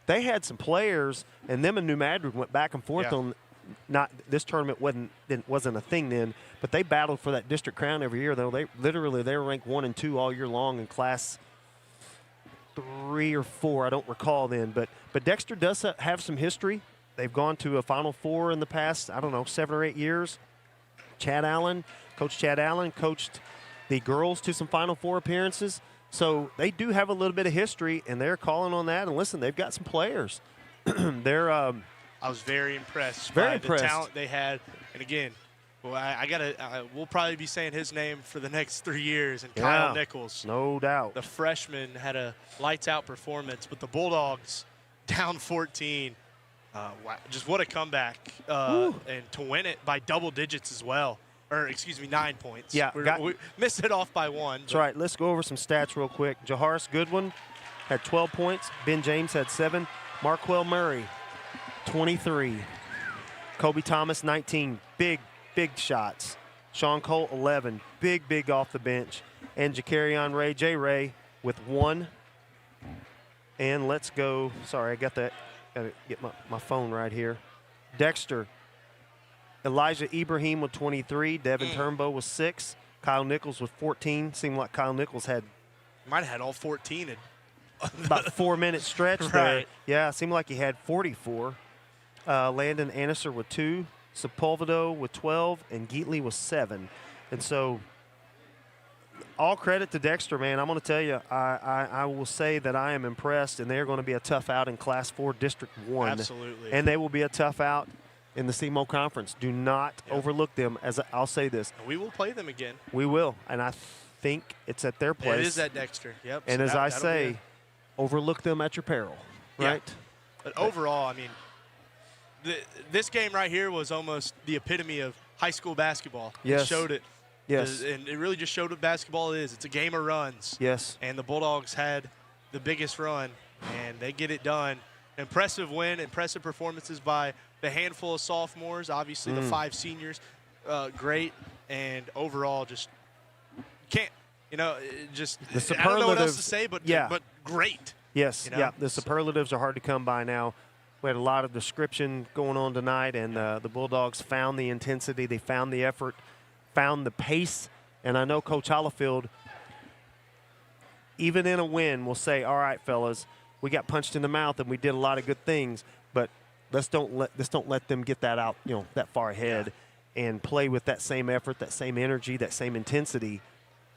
They had some players, and them and New Madrid went back and forth on. Not this tournament wasn't a thing then, but they battled for that district crown every year. Though they were ranked 1 and 2 all year long in class 3 or 4. I don't recall then, but Dexter does have some history. They've gone to a Final Four in the past, I don't know, 7 or 8 years. Coach Chad Allen coached the girls to some Final Four appearances. So they do have a little bit of history, and they're calling on that. And listen, they've got some players. I
was very impressed
by
the talent they had. And again, we'll probably be saying his name for the next 3 years. And Kyle Nichols,
no doubt,
the freshman, had a lights-out performance. But the Bulldogs down 14. Just what a comeback, and to win it by double digits as well. or excuse me, 9 points.
Yeah,
we missed it off by 1.
That's right. Let's go over some stats real quick. Jaharis Goodwin had 12 points. Ben James had 7. Marquell Murray, 23. Kobe Thomas, 19. Big shots. Sean Cole, 11. Big off the bench. And Jakarion Ray, J. Ray, with 1. And let's go. Sorry, I got to get my phone right here. Dexter. Elijah Ibrahim with 23. Devin Turnbow with 6. Kyle Nichols with 14. Seemed like Kyle Nichols
might have had all 14 in
about 4-minute stretch there.
Right.
Yeah, seemed like he had 44. Landon Anniser with 2. Sepulvedo with 12. And Geatley with 7. And so all credit to Dexter, man. I'm going to tell you, I will say that I am impressed, and they're going to be a tough out in Class 4 District 1.
Absolutely.
And they will be a tough out in the SEMO Conference. Do not overlook them. As I'll say this.
We will play them again.
We will, and I think it's at their place.
It is at Dexter, yep.
And
so
as I say, overlook them at your peril, right?
Yeah. But overall, I mean, this game right here was almost the epitome of high school basketball.
Yes.
It showed it.
Yes.
And it really just showed what basketball is. It's a game of runs.
Yes.
And the Bulldogs had the biggest run, and they get it done. Impressive win, impressive performances by the handful of sophomores, obviously the 5 seniors, great, and overall just can't, just
the
I don't know what else to say, but great.
Yes, the superlatives are hard to come by now. We had a lot of description going on tonight, and the Bulldogs found the intensity, they found the effort, found the pace, and I know Coach Hollifield, even in a win, will say, all right, fellas, we got punched in the mouth and we did a lot of good things, but let's don't let them get that out, that far ahead, and play with that same effort, that same energy, that same intensity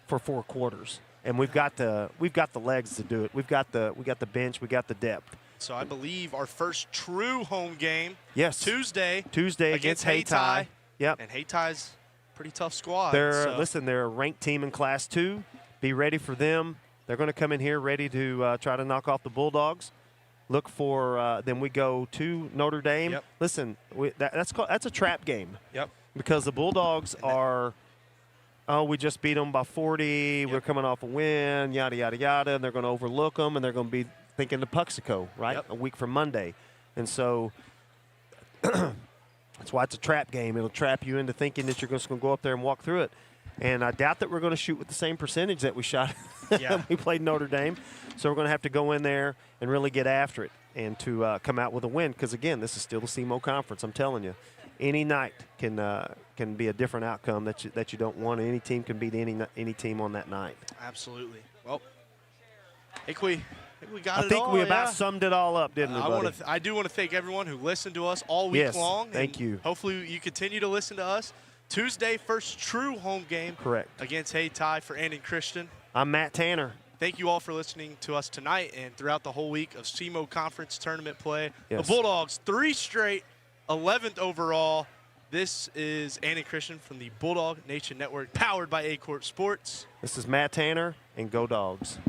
for 4 quarters. And we've got the legs to do it. We got the bench, we got the depth.
So I believe our first true home game.
Yes.
Tuesday
against Hayti. Yep.
And Hayti's pretty tough squad.
Listen, they're a ranked team in Class 2. Be ready for them. They're going to come in here ready to try to knock off the Bulldogs. Look for then we go to Notre Dame.
Yep.
Listen, that's a trap game.
Yep.
Because the Bulldogs are, we just beat them by 40. We're coming off a win, yada, yada, yada. And they're going to overlook them, and they're going to be thinking of Puxico, right?
Yep.
A week from Monday. And so that's why it's a trap game. It'll trap you into thinking that you're just going to go up there and walk through it. And I doubt that we're going to shoot with the same percentage that we shot when we played Notre Dame. So we're going to have to go in there and really get after it and to come out with a win. Because, again, this is still the SEMO Conference. I'm telling you, any night can be a different outcome that you don't want. Any team can beat any team on that night.
Absolutely. Well, I think we got it all.
I think we about summed it all up, didn't we, buddy?
I do want to thank everyone who listened to us all week long.
Thank you.
Hopefully you continue to listen to us. Tuesday, first true home game.
Correct.
Against Hayti for Ann and Christian.
I'm Matt Tanner.
Thank you all for listening to us tonight and throughout the whole week of SEMO Conference tournament play.
Yes.
The Bulldogs, 3 straight, 11th overall. This is Ann and Christian from the Bulldog Nation Network, powered by A Corp Sports.
This is Matt Tanner, and go Dogs.